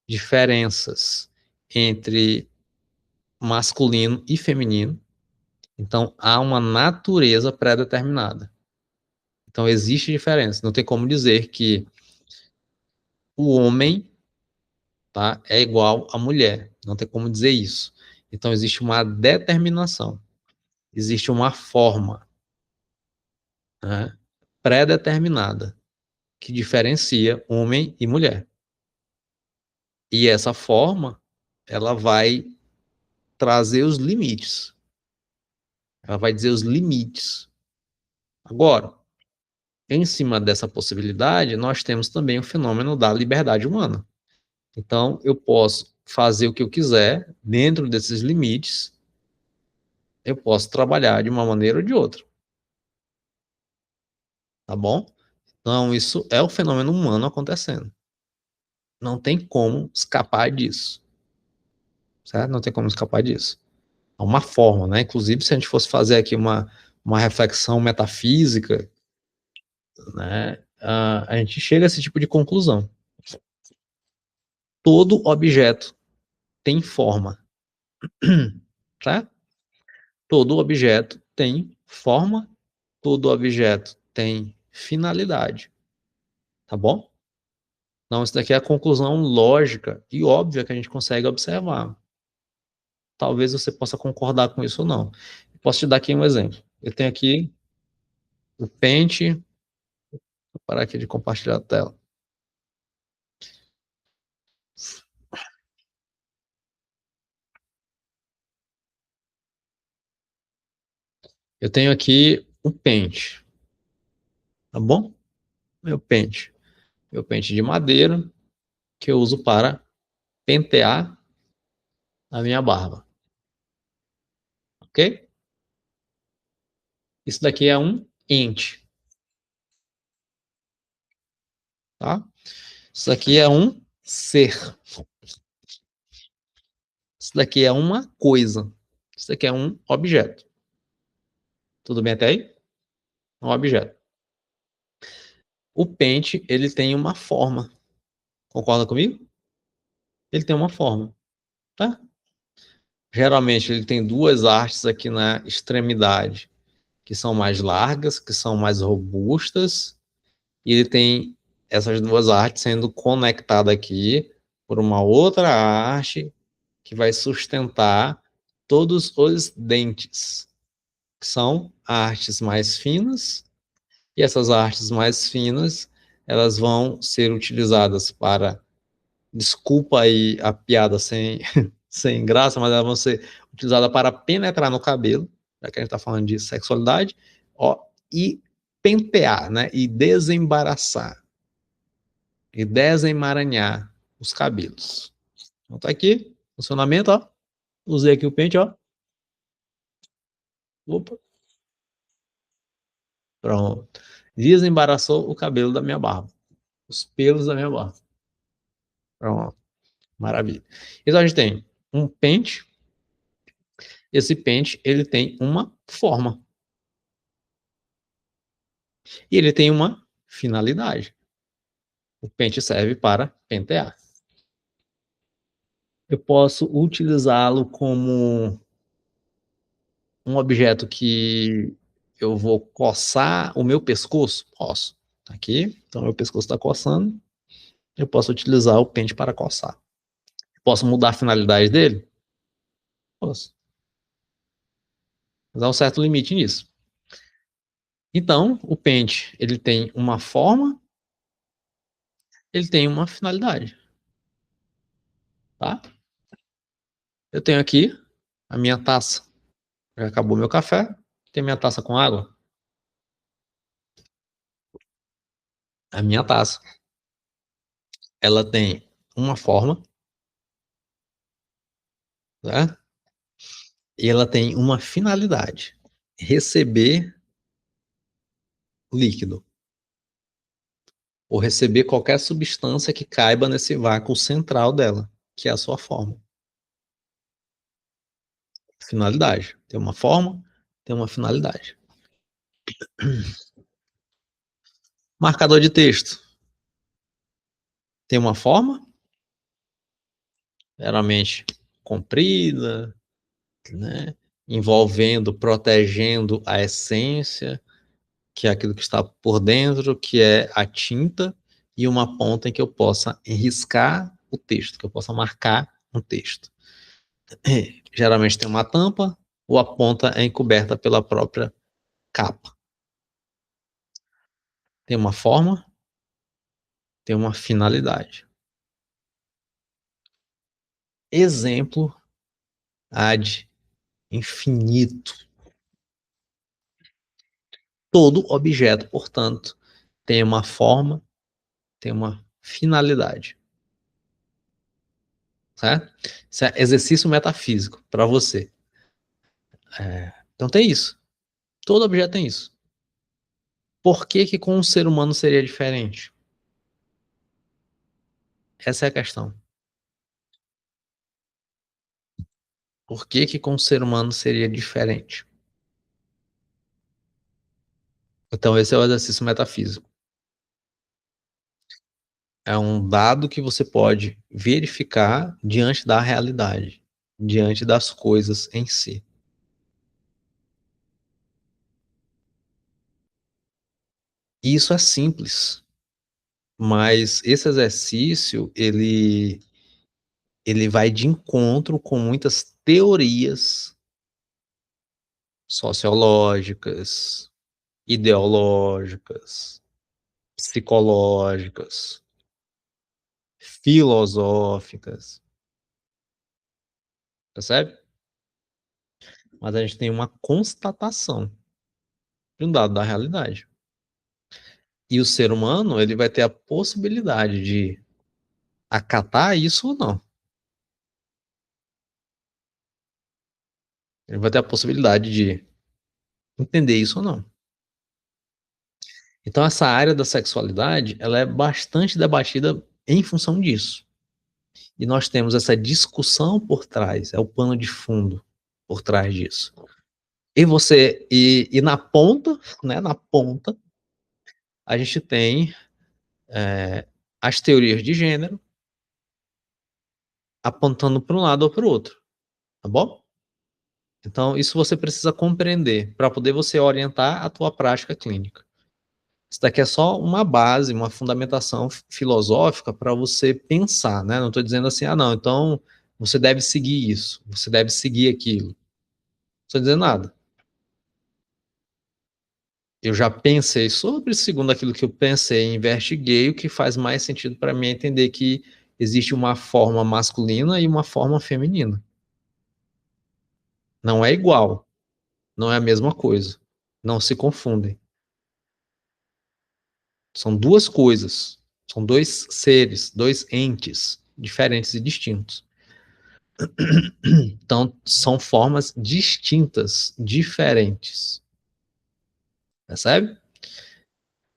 diferenças entre masculino e feminino. Então, há uma natureza pré-determinada. Então, existe diferença. Não tem como dizer que o homem, tá, é igual à mulher. Não tem como dizer isso. Então, existe uma determinação. Existe uma forma, né, pré-determinada que diferencia homem e mulher. E essa forma, ela vai trazer os limites. Ela vai dizer os limites. Agora, em cima dessa possibilidade, nós temos também o fenômeno da liberdade humana. Então, eu posso fazer o que eu quiser dentro desses limites, eu posso trabalhar de uma maneira ou de outra, tá bom? Então, isso é o fenômeno humano acontecendo. Não tem como escapar disso, certo? Não tem como escapar disso. Há uma forma, né? Inclusive, se a gente fosse fazer aqui uma reflexão metafísica, né? A gente chega a esse tipo de conclusão. Todo objeto tem forma, certo? Todo objeto tem forma, todo objeto tem finalidade, tá bom? Então, isso daqui é a conclusão lógica e óbvia que a gente consegue observar. Talvez você possa concordar com isso ou não. Posso te dar aqui um exemplo. Eu tenho aqui o pente, vou parar aqui de compartilhar a tela. Eu tenho aqui o pente, tá bom? Meu pente. Meu pente de madeira, que eu uso para pentear a minha barba, ok? Isso daqui é um ente, tá? Isso daqui é um ser. Isso daqui é uma coisa. Isso daqui é um objeto. Tudo bem até aí? Um objeto. O pente, ele tem uma forma. Concorda comigo? Ele tem uma forma, tá? Geralmente ele tem duas hastes aqui na extremidade, que são mais largas, que são mais robustas, e ele tem essas duas hastes sendo conectadas aqui por uma outra haste que vai sustentar todos os dentes, que são hastes mais finas, e essas hastes mais finas, elas vão ser utilizadas para, desculpa aí a piada sem sem graça, mas elas vão ser utilizadas para penetrar no cabelo, já que a gente está falando de sexualidade, ó, e pentear, né? E desembaraçar, e desemaranhar os cabelos. Então tá aqui, funcionamento, ó. Usei aqui o pente, ó. Opa, pronto. Desembaraçou o cabelo da minha barba. Os pelos da minha barba. Pronto. Maravilha. Então a gente tem um pente. Esse pente, ele tem uma forma. E ele tem uma finalidade. O pente serve para pentear. Eu posso utilizá-lo como um objeto que eu vou coçar o meu pescoço? Posso. Aqui, então meu pescoço está coçando. Eu posso utilizar o pente para coçar. Posso mudar a finalidade dele? Posso. Mas há um certo limite nisso. Então, o pente, ele tem uma forma, ele tem uma finalidade, tá? Eu tenho aqui a minha taça. Já acabou meu café. Tem minha taça com água. A minha taça, ela tem uma forma, né? E ela tem uma finalidade: receber líquido ou receber qualquer substância que caiba nesse vácuo central dela, que é a sua forma. Finalidade. Tem uma forma, tem uma finalidade. Marcador de texto. Tem uma forma, geralmente comprida, né? Envolvendo, protegendo a essência, que é aquilo que está por dentro, que é a tinta, e uma ponta em que eu possa riscar o texto, que eu possa marcar um texto. Geralmente tem uma tampa, ou a ponta é encoberta pela própria capa. Tem uma forma, tem uma finalidade. Exemplo ad infinito. Todo objeto, portanto, tem uma forma, tem uma finalidade. Certo? Isso é exercício metafísico para você. Então tem isso. Todo objeto tem isso. Por que que com um ser humano seria diferente? Essa é a questão. Por que que com um ser humano seria diferente? Então esse é o exercício metafísico. É um dado que você pode verificar diante da realidade, diante das coisas em si. Isso é simples, mas esse exercício ele vai de encontro com muitas teorias sociológicas, ideológicas, psicológicas, filosóficas, percebe? Mas a gente tem uma constatação de um dado da realidade. E o ser humano, ele vai ter a possibilidade de acatar isso ou não. Ele vai ter a possibilidade de entender isso ou não. Então essa área da sexualidade, ela é bastante debatida em função disso. E nós temos essa discussão por trás, é o pano de fundo por trás disso. E na ponta, né, na ponta, a gente tem as teorias de gênero apontando para um lado ou para o outro, tá bom? Então, isso você precisa compreender para poder você orientar a tua prática clínica. Isso daqui é só uma base, uma fundamentação filosófica para você pensar, né? Não estou dizendo assim, ah, não, então você deve seguir isso, você deve seguir aquilo. Não estou dizendo nada. Eu já pensei sobre, segundo aquilo que eu pensei, investiguei, o que faz mais sentido para mim é entender que existe uma forma masculina e uma forma feminina. Não é igual, não é a mesma coisa. Não se confundem. São duas coisas, são dois seres, dois entes diferentes e distintos. Então, são formas distintas, diferentes. Percebe?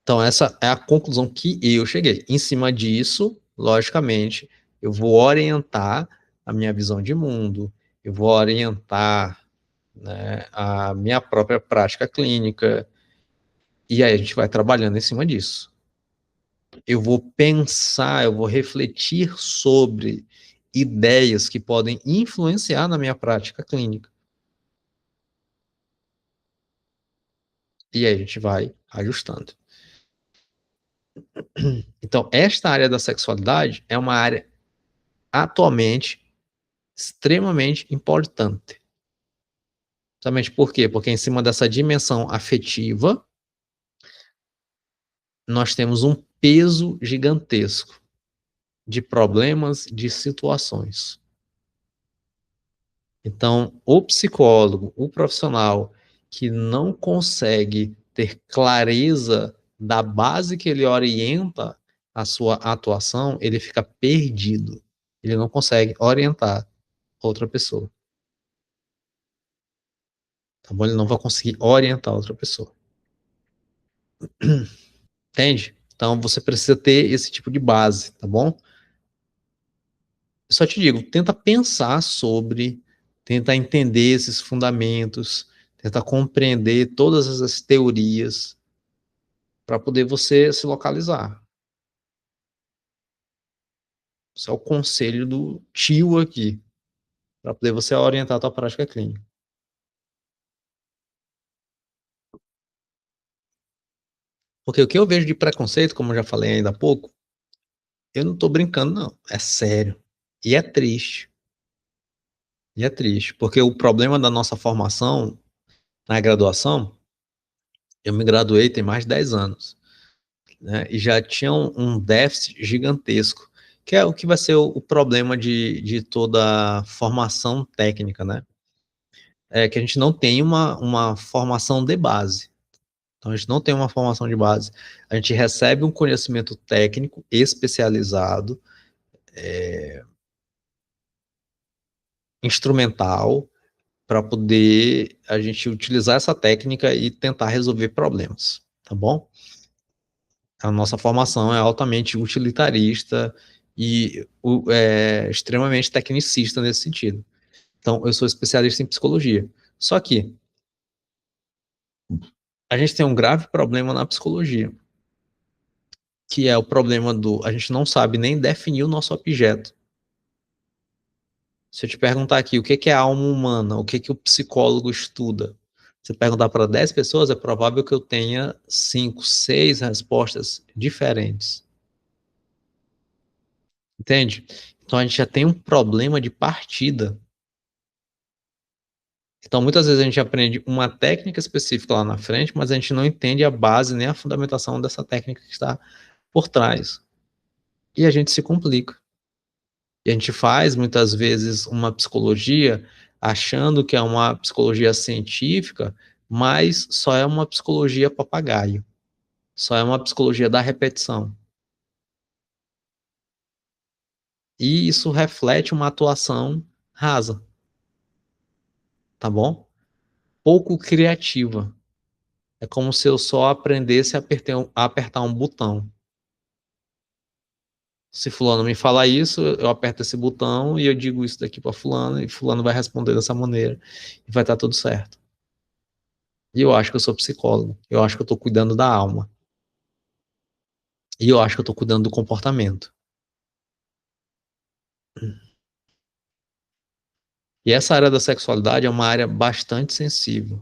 Então, essa é a conclusão que eu cheguei. Em cima disso, logicamente, eu vou orientar a minha visão de mundo, eu vou orientar, né, a minha própria prática clínica, e aí a gente vai trabalhando em cima disso. Eu vou pensar, eu vou refletir sobre ideias que podem influenciar na minha prática clínica. E aí a gente vai ajustando. Então, esta área da sexualidade é uma área atualmente extremamente importante. Exatamente por quê? Porque em cima dessa dimensão afetiva, nós temos um peso gigantesco de problemas, de situações. Então, o psicólogo, o profissional que não consegue ter clareza da base que ele orienta a sua atuação, ele fica perdido. Ele não consegue orientar outra pessoa. Tá bom? Ele não vai conseguir orientar outra pessoa. Entende? Então, você precisa ter esse tipo de base, tá bom? Eu só te digo, tenta pensar sobre, tenta entender esses fundamentos, tenta compreender todas essas teorias para poder você se localizar. Esse é o conselho do tio aqui, para poder você orientar a tua prática clínica. Porque o que eu vejo de preconceito, como eu já falei ainda há pouco, eu não estou brincando, não. É sério. E é triste. E é triste, porque o problema da nossa formação na graduação, eu me graduei tem mais de 10 anos, né, e já tinha um déficit gigantesco, que é o que vai ser o problema de toda formação técnica, né? É que a gente não tem uma formação de base. Então, a gente não tem uma formação de base. A gente recebe um conhecimento técnico especializado, instrumental, para poder a gente utilizar essa técnica e tentar resolver problemas, tá bom? A nossa formação é altamente utilitarista e extremamente tecnicista nesse sentido. Então, eu sou especialista em psicologia. Só que a gente tem um grave problema na psicologia, que é o problema do a gente não sabe nem definir o nosso objeto. Se eu te perguntar aqui o que é a alma humana, o que o psicólogo estuda, se perguntar para 10 pessoas, é provável que eu tenha 5, 6 respostas diferentes. Entende? Então a gente já tem um problema de partida. Então muitas vezes a gente aprende uma técnica específica lá na frente, mas a gente não entende a base nem a fundamentação dessa técnica que está por trás. E a gente se complica. E a gente faz muitas vezes uma psicologia achando que é uma psicologia científica, mas só é uma psicologia papagaio. Só é uma psicologia da repetição. E isso reflete uma atuação rasa, tá bom? Pouco criativa. É como se eu só aprendesse a apertar um botão. Se fulano me fala isso, eu aperto esse botão e eu digo isso daqui para fulano, e fulano vai responder dessa maneira, e vai estar tudo certo. E eu acho que eu sou psicólogo, eu acho que eu estou cuidando da alma, e eu acho que eu estou cuidando do comportamento. E essa área da sexualidade é uma área bastante sensível,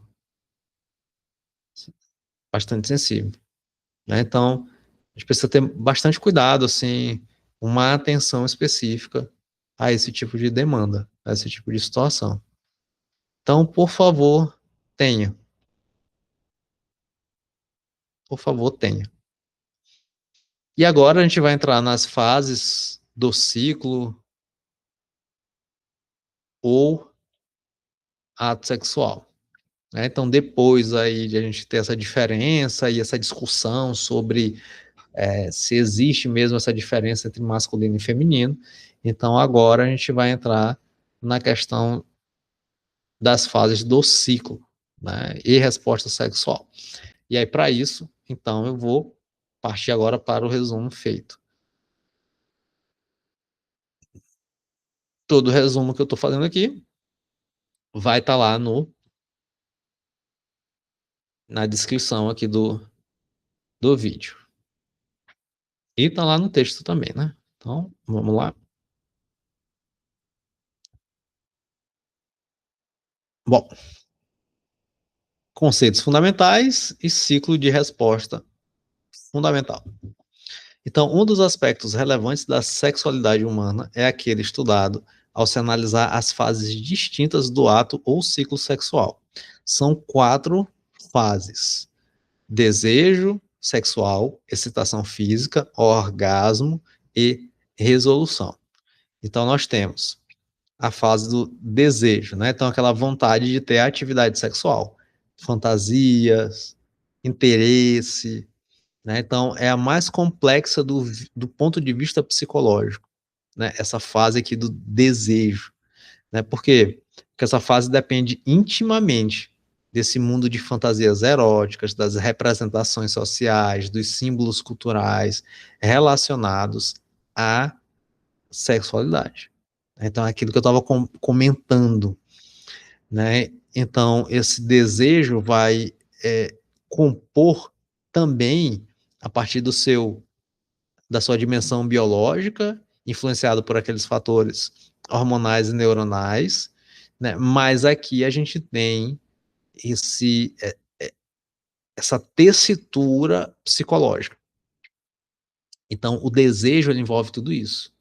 né? Então, a gente precisa ter bastante cuidado, assim, uma atenção específica a esse tipo de demanda, a esse tipo de situação. Então, por favor, tenha. Por favor, tenha. E agora a gente vai entrar nas fases do ciclo ou ato sexual, né. Então depois aí de a gente ter essa diferença e essa discussão sobre, se existe mesmo essa diferença entre masculino e feminino, então agora a gente vai entrar na questão das fases do ciclo, né, e resposta sexual. E aí para isso, então eu vou partir agora para o resumo feito. Todo o resumo que eu estou fazendo aqui vai estar lá no na descrição aqui do vídeo. E tá lá no texto também, né. Então, vamos lá. Bom, conceitos fundamentais e ciclo de resposta fundamental. Então, um dos aspectos relevantes da sexualidade humana é aquele estudado ao se analisar as fases distintas do ato ou ciclo sexual. São 4 fases: desejo sexual, excitação física, orgasmo e resolução. Então nós temos a fase do desejo, né, então aquela vontade de ter atividade sexual, fantasias, interesse, né, então é a mais complexa do ponto de vista psicológico, né, essa fase aqui do desejo, né, por quê? Porque essa fase depende intimamente desse mundo de fantasias eróticas, das representações sociais, dos símbolos culturais relacionados à sexualidade. Então, é aquilo que eu estava comentando, né? Então, esse desejo vai compor também a partir da sua dimensão biológica, influenciado por aqueles fatores hormonais e neuronais, né? Mas aqui a gente tem esse, essa tessitura psicológica. Então, o desejo ele envolve tudo isso,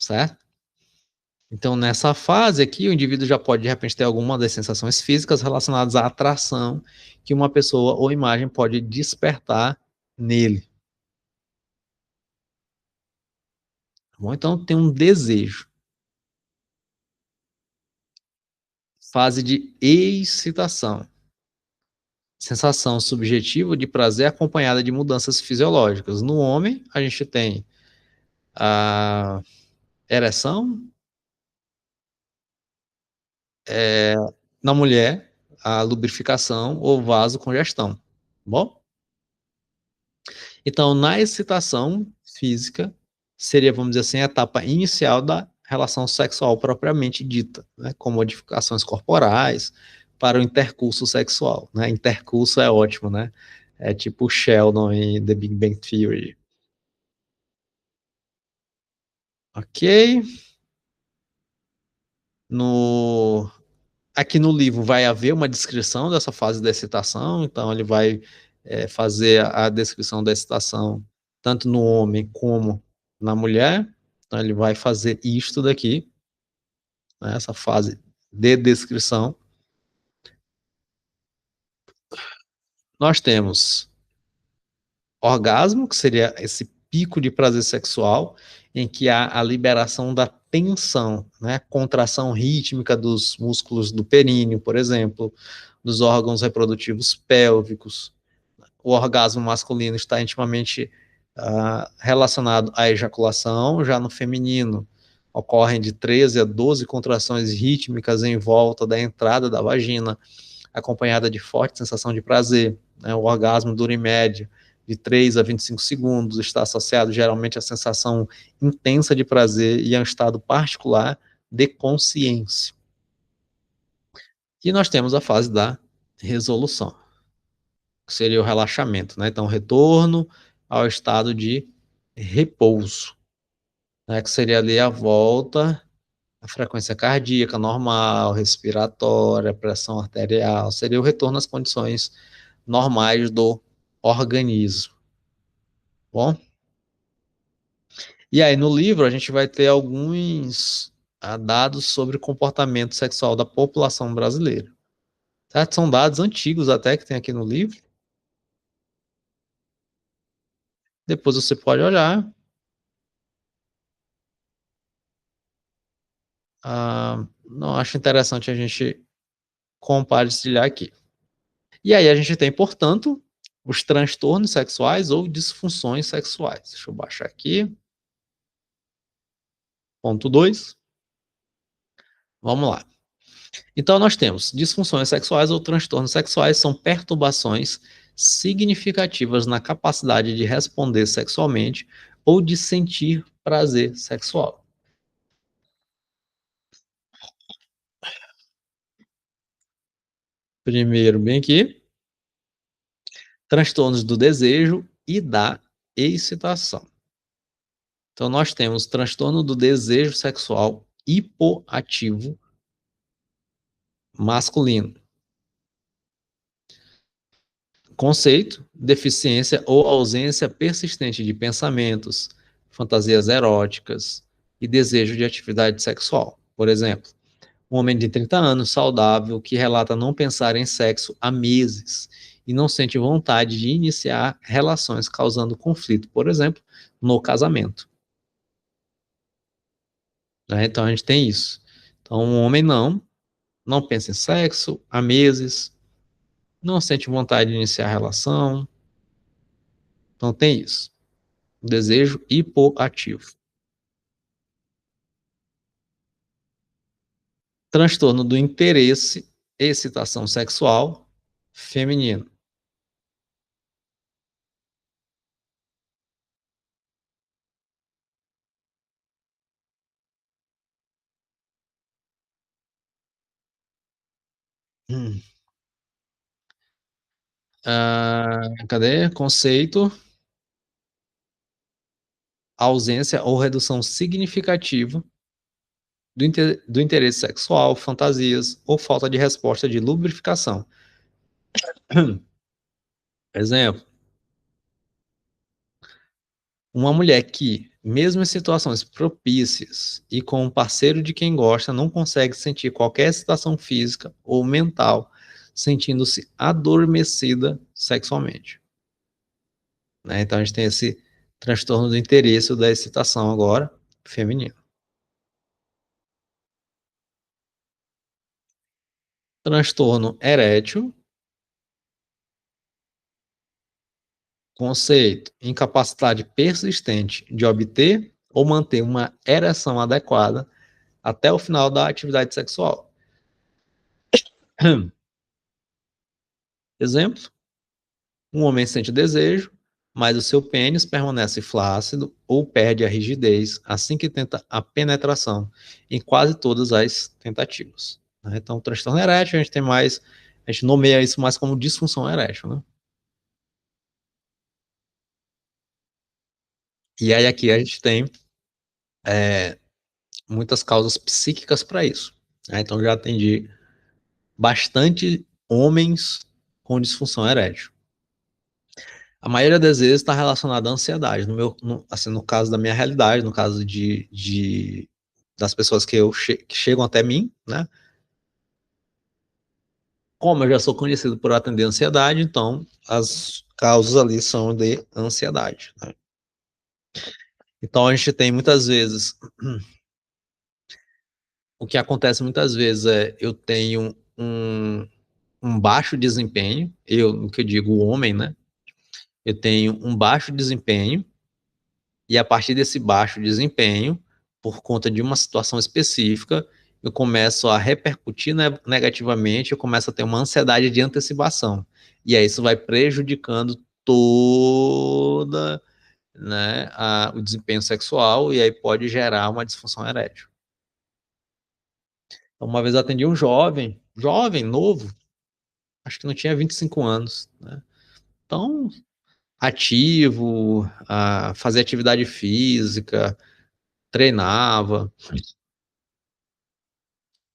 certo? Então, nessa fase aqui, o indivíduo já pode, de repente, ter alguma das sensações físicas relacionadas à atração que uma pessoa ou imagem pode despertar nele. Tá bom? Então, tem um desejo. Fase de excitação. Sensação subjetiva de prazer acompanhada de mudanças fisiológicas. No homem, a gente tem a ereção, na mulher, a lubrificação ou vasocongestão. Tá bom? Então, na excitação física, seria, vamos dizer assim, a etapa inicial da relação sexual propriamente dita, né, com modificações corporais para o intercurso sexual, né? Intercurso é ótimo, né? É tipo o Sheldon em The Big Bang Theory. Ok? No Aqui no livro vai haver uma descrição dessa fase da excitação, então ele vai fazer a descrição da excitação tanto no homem como na mulher. Então ele vai fazer isto daqui, né, essa fase de descrição. Nós temos orgasmo, que seria esse pico de prazer sexual, em que há a liberação da tensão, né, contração rítmica dos músculos do períneo, por exemplo, dos órgãos reprodutivos pélvicos. O orgasmo masculino está intimamente relacionado à ejaculação, já no feminino ocorrem de 13 a 12 contrações rítmicas em volta da entrada da vagina, acompanhada de forte sensação de prazer, né? O orgasmo dura em média de 3 a 25 segundos, está associado geralmente à sensação intensa de prazer e a um estado particular de consciência. E nós temos a fase da resolução, que seria o relaxamento, né? Então, retorno ao estado de repouso, né? Que seria ali a volta, a frequência cardíaca normal, respiratória, pressão arterial, seria o retorno às condições normais do organismo. Bom, e aí no livro a gente vai ter alguns dados sobre o comportamento sexual da população brasileira. Certo? São dados antigos até que tem aqui no livro. Depois você pode olhar. Não acho interessante a gente compartilhar aqui. E aí a gente tem, portanto, os transtornos sexuais ou disfunções sexuais. Deixa eu baixar aqui. Ponto 2. Vamos lá. Então, nós temos disfunções sexuais ou transtornos sexuais são perturbações significativas na capacidade de responder sexualmente ou de sentir prazer sexual. Primeiro, bem aqui, transtornos do desejo e da excitação. Então, nós temos transtorno do desejo sexual hipoativo masculino. Conceito, deficiência ou ausência persistente de pensamentos, fantasias eróticas e desejo de atividade sexual. Por exemplo, um homem de 30 anos saudável que relata não pensar em sexo há meses e não sente vontade de iniciar relações causando conflito, por exemplo, no casamento. Né? Então a gente tem isso. Então um homem não pensa em sexo há meses, não sente vontade de iniciar relação, então tem isso. Desejo hipoativo. Transtorno do interesse, excitação sexual feminino. Hum. Cadê? Conceito, ausência ou redução significativa do interesse sexual, fantasias ou falta de resposta de lubrificação. Exemplo, uma mulher que, mesmo em situações propícias e com um parceiro de quem gosta, não consegue sentir qualquer excitação física ou mental, sentindo-se adormecida sexualmente. Né? Então a gente tem esse transtorno do interesse ou da excitação agora, feminino. Transtorno erétil, conceito, incapacidade persistente de obter ou manter uma ereção adequada até o final da atividade sexual. Exemplo, um homem sente desejo, mas o seu pênis permanece flácido ou perde a rigidez assim que tenta a penetração em quase todas as tentativas. Né? Então, o transtorno erétil, a gente tem mais, a gente nomeia isso mais como disfunção erétil, né? E aí aqui a gente tem muitas causas psíquicas para isso. Né? Então, já atendi bastante homens com disfunção erétil. A maioria das vezes está relacionada à ansiedade. Assim, no caso da minha realidade, no caso das pessoas que chegam até mim, né? Como eu já sou conhecido por atender ansiedade, então as causas ali são de ansiedade. Né? Então a gente tem muitas vezes, o que acontece muitas vezes é eu tenho um baixo desempenho, no que eu digo o homem, né? Eu tenho um baixo desempenho. E a partir desse baixo desempenho, por conta de uma situação específica, eu começo a repercutir negativamente, eu começo a ter uma ansiedade de antecipação. E aí isso vai prejudicando toda, né, o desempenho sexual e aí pode gerar uma disfunção erétil. Então, uma vez eu atendi um jovem, novo, acho que não tinha 25 anos, né? Então, ativo, fazia atividade física, treinava,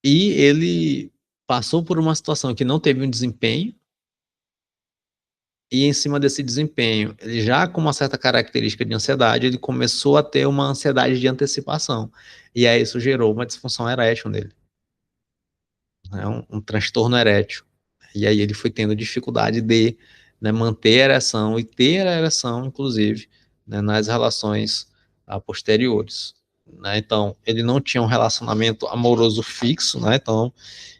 e ele passou por uma situação que não teve um desempenho, e em cima desse desempenho, ele já com uma certa característica de ansiedade, ele começou a ter uma ansiedade de antecipação. E aí isso gerou uma disfunção erétil nele, né, um transtorno erétil. E aí ele foi tendo dificuldade de, né, manter a ereção e ter a ereção, inclusive, né, nas relações posteriores. né? Então, ele não tinha um relacionamento amoroso fixo, né? Então,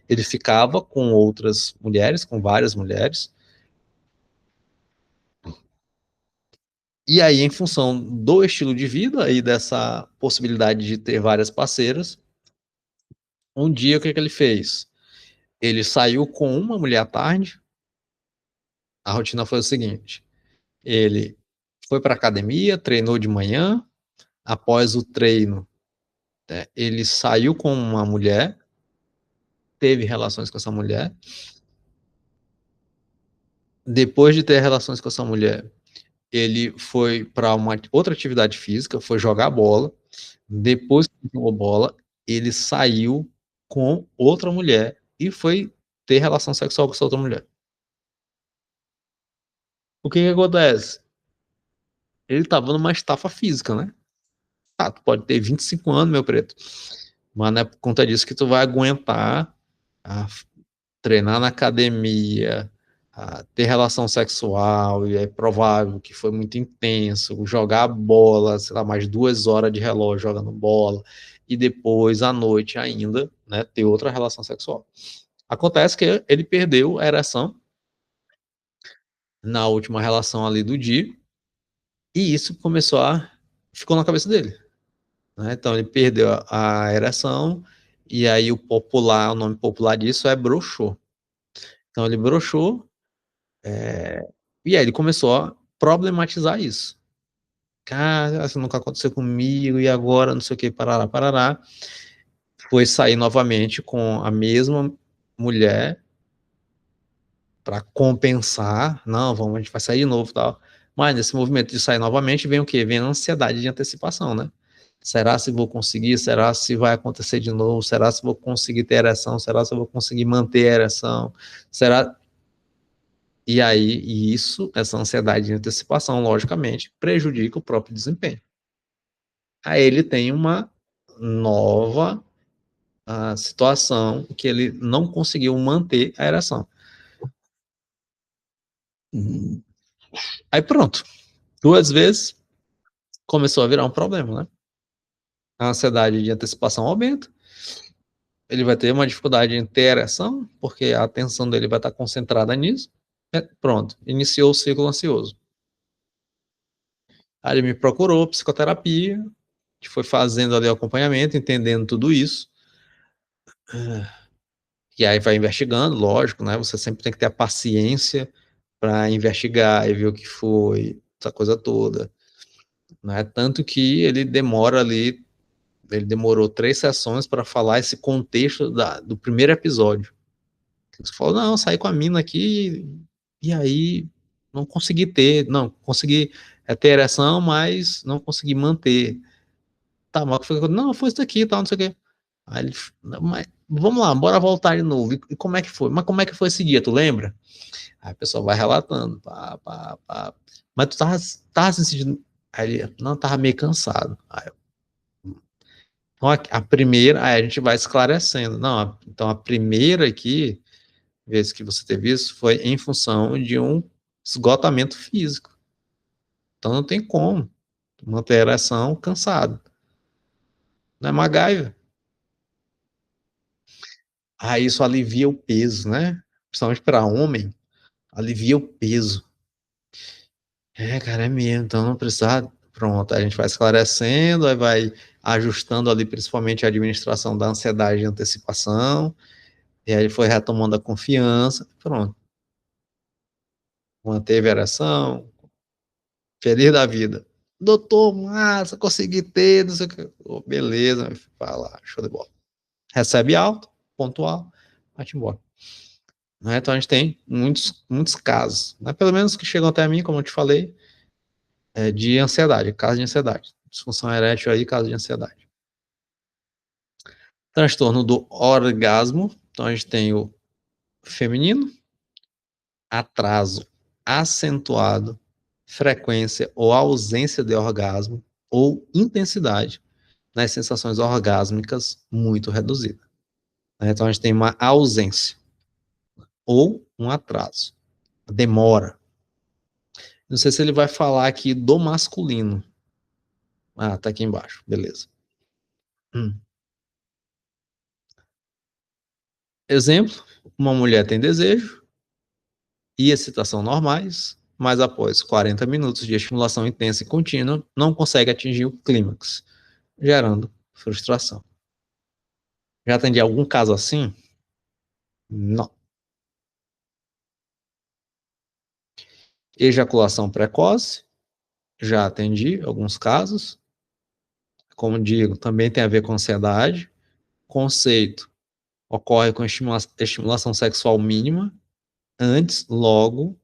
ele ficava com outras mulheres, com várias mulheres. E aí, em função do estilo de vida e dessa possibilidade de ter várias parceiras, um dia o que, que ele fez? Ele saiu com uma mulher à tarde. A rotina foi o seguinte: ele foi para academia, treinou de manhã. Após o treino, né, ele saiu com uma mulher, teve relações com essa mulher. Depois de ter relações com essa mulher, ele foi para uma outra atividade física, foi jogar bola. Depois que jogou bola, ele saiu com outra mulher e foi ter relação sexual com essa outra mulher. O que que acontece? Ele estava numa estafa física, né? Ah, tu pode ter 25 anos, meu preto, mas não é por conta disso que tu vai aguentar a treinar na academia, a ter relação sexual, e é provável que foi muito intenso, jogar bola, sei lá, mais 2 horas de relógio jogando bola, e depois, à noite ainda, né, ter outra relação sexual. Acontece que ele perdeu a ereção na última relação ali do dia, e isso ficou na cabeça dele, né? Então ele perdeu a ereção, e aí o nome popular disso é broxou. Então ele broxou. E aí ele começou a problematizar isso. Cara, isso nunca aconteceu comigo, e agora, não sei o que, parará, parará. Foi sair novamente com a mesma mulher para compensar. Não, vamos, a gente vai sair de novo e tal. Mas nesse movimento de sair novamente, vem o quê? Vem a ansiedade de antecipação, né? Será se vou conseguir? Será se vai acontecer de novo? Será se vou conseguir ter ereção? Será se vou conseguir manter a ereção? Será. E aí, essa ansiedade de antecipação, logicamente, prejudica o próprio desempenho. Aí ele tem uma nova situação que ele não conseguiu manter a ereção. Aí pronto, 2 vezes começou a virar um problema, né? A ansiedade de antecipação aumenta, ele vai ter uma dificuldade em ter ereção, porque a atenção dele vai estar concentrada nisso. Pronto, iniciou o ciclo ansioso. Aí ele me procurou, psicoterapia, que foi fazendo ali o acompanhamento, entendendo tudo isso. E aí vai investigando, lógico, né? Você sempre tem que ter a paciência para investigar e ver o que foi, essa coisa toda, né? Tanto que ele demorou 3 sessões para falar esse contexto do primeiro episódio. Você falou, não, saí com a mina aqui, e aí não consegui consegui ter ereção, mas não consegui manter. Tá, mas foi, não, foi isso aqui, tal, não sei o quê. Aí ele, mas, vamos lá, bora voltar de novo. E como é que foi? Mas como é que foi esse dia, tu lembra? Aí a pessoa vai relatando, pá, pá, pá. Mas tu tava se sentindo. Aí ele, não, tava meio cansado. Então a primeira, aí a gente vai esclarecendo. Não, então a primeira aqui, vez que você teve isso, foi em função de um esgotamento físico. Então não tem como manter a ereção cansado. Não é MacGyver. Aí isso alivia o peso, né? Principalmente para homem, alivia o peso. É, cara, é mesmo. Então não precisa. Pronto, a gente vai esclarecendo, aí vai ajustando ali principalmente a administração da ansiedade e antecipação, e aí foi retomando a confiança, pronto. Manteve a ereção, feliz da vida. Doutor, massa, consegui ter, não sei o que. Oh, beleza, vai lá, show de bola. Recebe alto, pontual, vai embora. Né? Então a gente tem muitos casos, né? Pelo menos que chegam até mim, como eu te falei, de ansiedade, caso de ansiedade. Disfunção erétil aí, caso de ansiedade. Transtorno do orgasmo. Então a gente tem o feminino, atraso acentuado, frequência ou ausência de orgasmo ou intensidade nas sensações orgásmicas muito reduzida. Então a gente tem uma ausência ou um atraso, demora. Não sei se ele vai falar aqui do masculino. Ah, tá aqui embaixo, beleza. Hum. Exemplo, uma mulher tem desejo e excitação normais, mas após 40 minutos de estimulação intensa e contínua, não consegue atingir o clímax, gerando frustração. Já atendi algum caso assim? Não. Ejaculação precoce, já atendi alguns casos. Como digo, também tem a ver com ansiedade. Conceito: ocorre com estimulação sexual mínima, antes, logo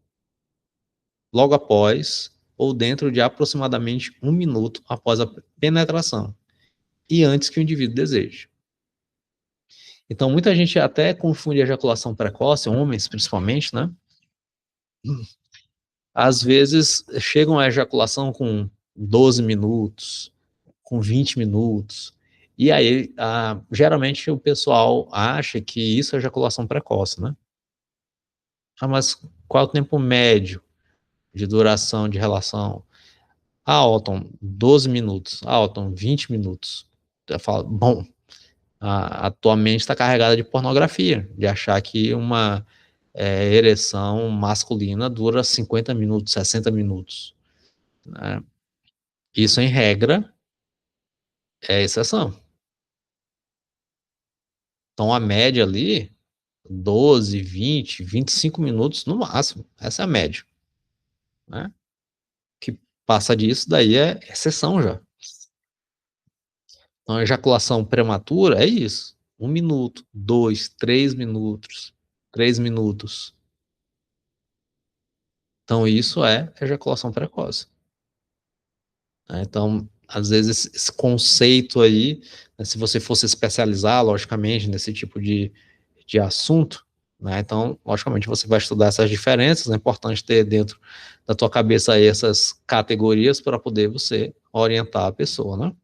após, ou dentro de aproximadamente 1 minuto após a penetração, e antes que o indivíduo deseje. Então, muita gente até confunde ejaculação precoce, homens principalmente, né? Às vezes chegam à ejaculação com 12 minutos, com 20 minutos. E aí, geralmente o pessoal acha que isso é ejaculação precoce, né? Ah, mas qual é o tempo médio de duração de relação? Ah, Otton, 12 minutos. Ah, Otton, 20 minutos. Eu falo, bom, a tua mente está carregada de pornografia, de achar que uma ereção masculina dura 50 minutos, 60 minutos. Né? Isso, em regra, é exceção. Então, a média ali, 12, 20, 25 minutos no máximo. Essa é a média. Né? Que passa disso, daí é exceção já. Então, a ejaculação prematura é isso. 1 minuto, 2, 3 minutos. 3 minutos. Então, isso é ejaculação precoce. Né? Então, às vezes, esse conceito aí, né, se você fosse especializar, logicamente, nesse tipo de assunto, né, então, logicamente, você vai estudar essas diferenças, é importante ter dentro da tua cabeça aí essas categorias para poder você orientar a pessoa, né?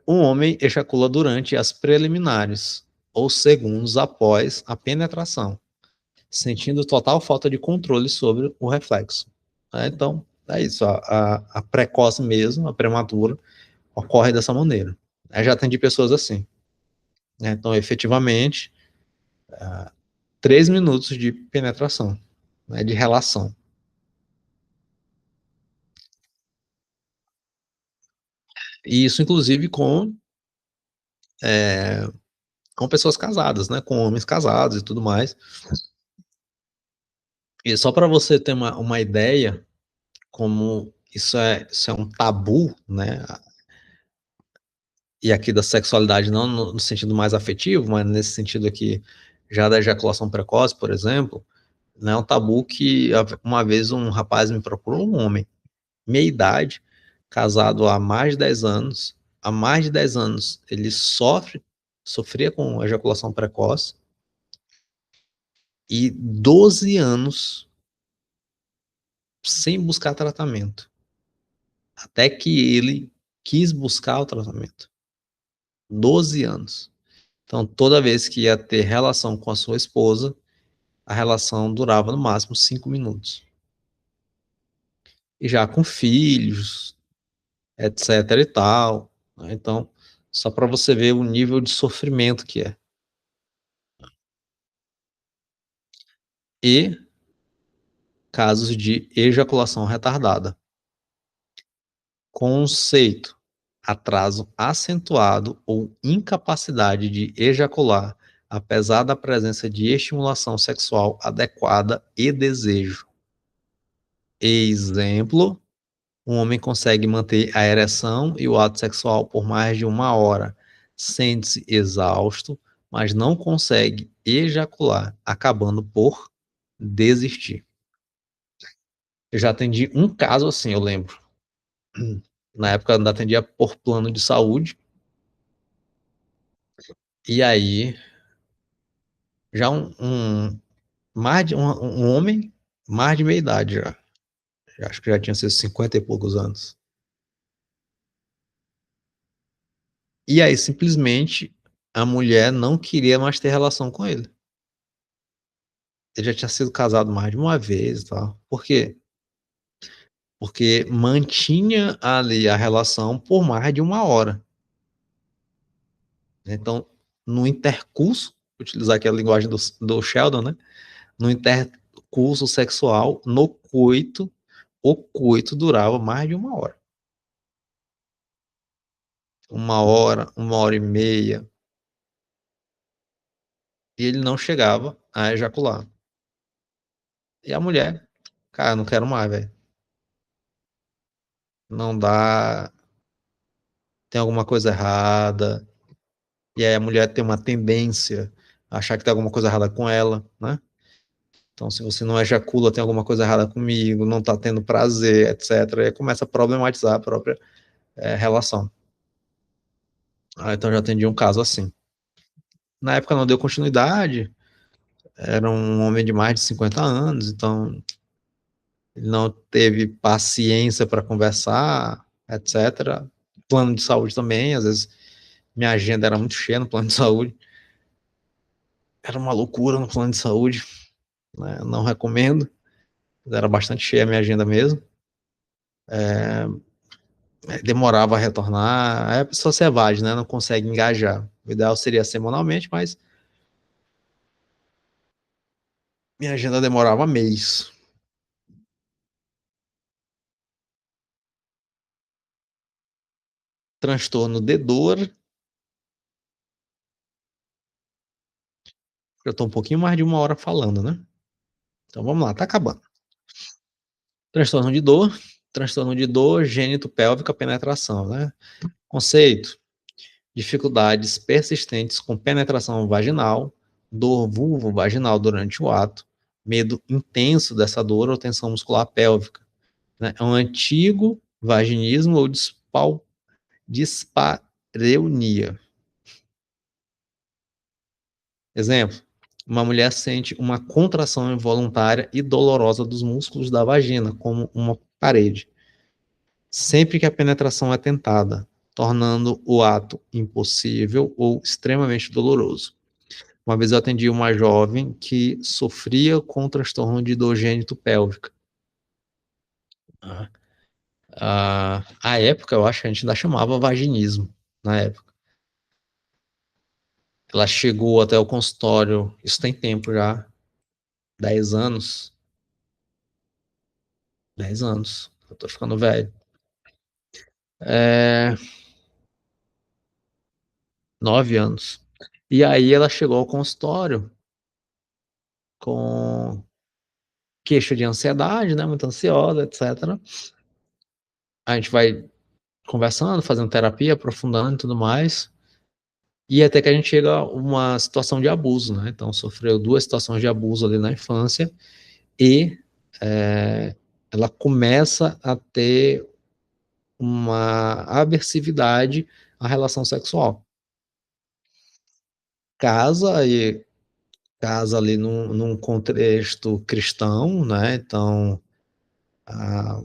Um homem ejacula durante as preliminares, ou segundos após a penetração, sentindo total falta de controle sobre o reflexo. Né? Então, é isso. A precoce mesmo, a prematura, ocorre dessa maneira. Eu já atendi pessoas assim. Né? Então, efetivamente, 3 minutos de penetração, né, de relação. E isso, inclusive, com pessoas casadas, né? Com homens casados e tudo mais. E só para você ter uma ideia, como isso é um tabu, né? E aqui da sexualidade, não no sentido mais afetivo, mas nesse sentido aqui, já da ejaculação precoce, por exemplo, né? É um tabu que uma vez um rapaz me procurou, um homem, meia idade, casado há mais de 10 anos. Há mais de 10 anos ele sofria com ejaculação precoce, e 12 anos sem buscar tratamento. Até que ele quis buscar o tratamento. 12 anos. Então, toda vez que ia ter relação com a sua esposa, a relação durava no máximo 5 minutos. E já com filhos, etc e tal. Né? Então, só para você ver o nível de sofrimento que é. E casos de ejaculação retardada. Conceito: atraso acentuado ou incapacidade de ejacular, apesar da presença de estimulação sexual adequada e desejo. Exemplo: um homem consegue manter a ereção e o ato sexual por mais de 1 hora, sente-se exausto, mas não consegue ejacular, acabando por desistir. Eu já atendi um caso assim, eu lembro. Na época eu ainda atendia por plano de saúde, e aí já um homem mais de meia idade já. Acho que já tinha seus 50 e poucos anos. E aí, simplesmente, a mulher não queria mais ter relação com ele. Ele já tinha sido casado mais de uma vez e tal. Por quê? porque mantinha ali a relação por mais de 1 hora. Então, no intercurso, utilizar aqui a linguagem do Sheldon, né? No intercurso sexual, no coito, o coito durava mais de 1 hora. 1 hora, 1 hora e meia, e ele não chegava a ejacular. E a mulher, cara, não quero mais, velho. Não dá, tem alguma coisa errada. E aí a mulher tem uma tendência a achar que tem alguma coisa errada com ela, né? Então, se você não ejacula, tem alguma coisa errada comigo, não tá tendo prazer, etc. E aí começa a problematizar a própria relação. Então, já atendi um caso assim. Na época não deu continuidade, era um homem de mais de 50 anos, então ele não teve paciência para conversar, etc. Plano de saúde também, às vezes minha agenda era muito cheia no plano de saúde, era uma loucura no plano de saúde, né? Não recomendo, era bastante cheia a minha agenda mesmo. Demorava a retornar, aí a pessoa se evade, né? Não consegue engajar. O ideal seria semanalmente, mas minha agenda demorava mês. Transtorno de dor, eu estou um pouquinho mais de 1 hora falando, né? Então vamos lá, tá acabando. Transtorno de dor, gênito pélvica, penetração, né? Conceito: dificuldades persistentes com penetração vaginal, dor vulvo-vaginal durante o ato, medo intenso dessa dor ou tensão muscular pélvica, né? É um antigo vaginismo ou dispareunia. Exemplo: uma mulher sente uma contração involuntária e dolorosa dos músculos da vagina, como uma parede, sempre que a penetração é tentada, tornando o ato impossível ou extremamente doloroso. Uma vez eu atendi uma jovem que sofria com transtorno de dor gênito-pélvica. À época, eu acho que a gente ainda chamava vaginismo, na época. Ela chegou até o consultório, isso tem tempo já, 10 anos. 10 anos, eu tô ficando velho. É, 9 anos. E aí ela chegou ao consultório com queixa de ansiedade, né? Muito ansiosa, etc. A gente vai conversando, fazendo terapia, aprofundando e tudo mais. E até que a gente chega a uma situação de abuso, né? Então sofreu 2 situações de abuso ali na infância e ela começa a ter uma aversividade à relação sexual. Casa e casa ali num contexto cristão, né? Então, ah,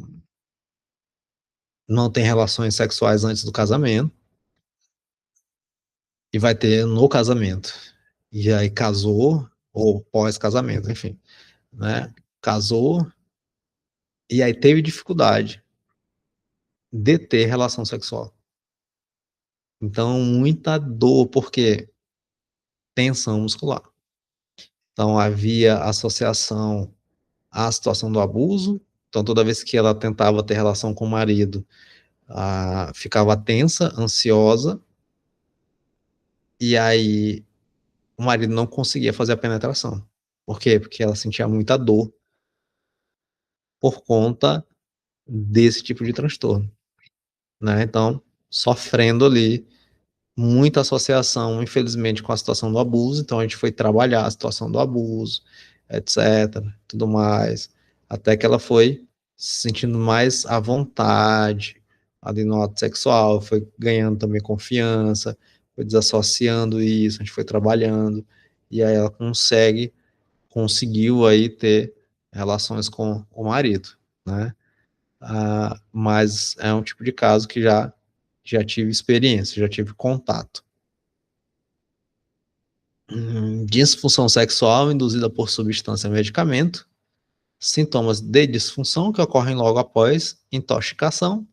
não tem relações sexuais antes do casamento e vai ter no casamento. E aí casou ou pós-casamento, enfim, né? Casou e aí teve dificuldade de ter relação sexual. Então, muita dor, porque tensão muscular. Então, havia associação à situação do abuso. Então, toda vez que ela tentava ter relação com o marido, ficava tensa, ansiosa, e aí o marido não conseguia fazer a penetração. Por quê? Porque ela sentia muita dor por conta desse tipo de transtorno, né? Então, sofrendo ali muita associação, infelizmente, com a situação do abuso. Então, a gente foi trabalhar a situação do abuso, etc, tudo mais, até que ela foi se sentindo mais à vontade ali no ato sexual, foi ganhando também confiança, foi desassociando isso, a gente foi trabalhando, e aí ela conseguiu aí ter relações com o marido, né? Mas é um tipo de caso que já tive experiência, já tive contato. Disfunção sexual induzida por substância ou medicamento, sintomas de disfunção que ocorrem logo após intoxicação,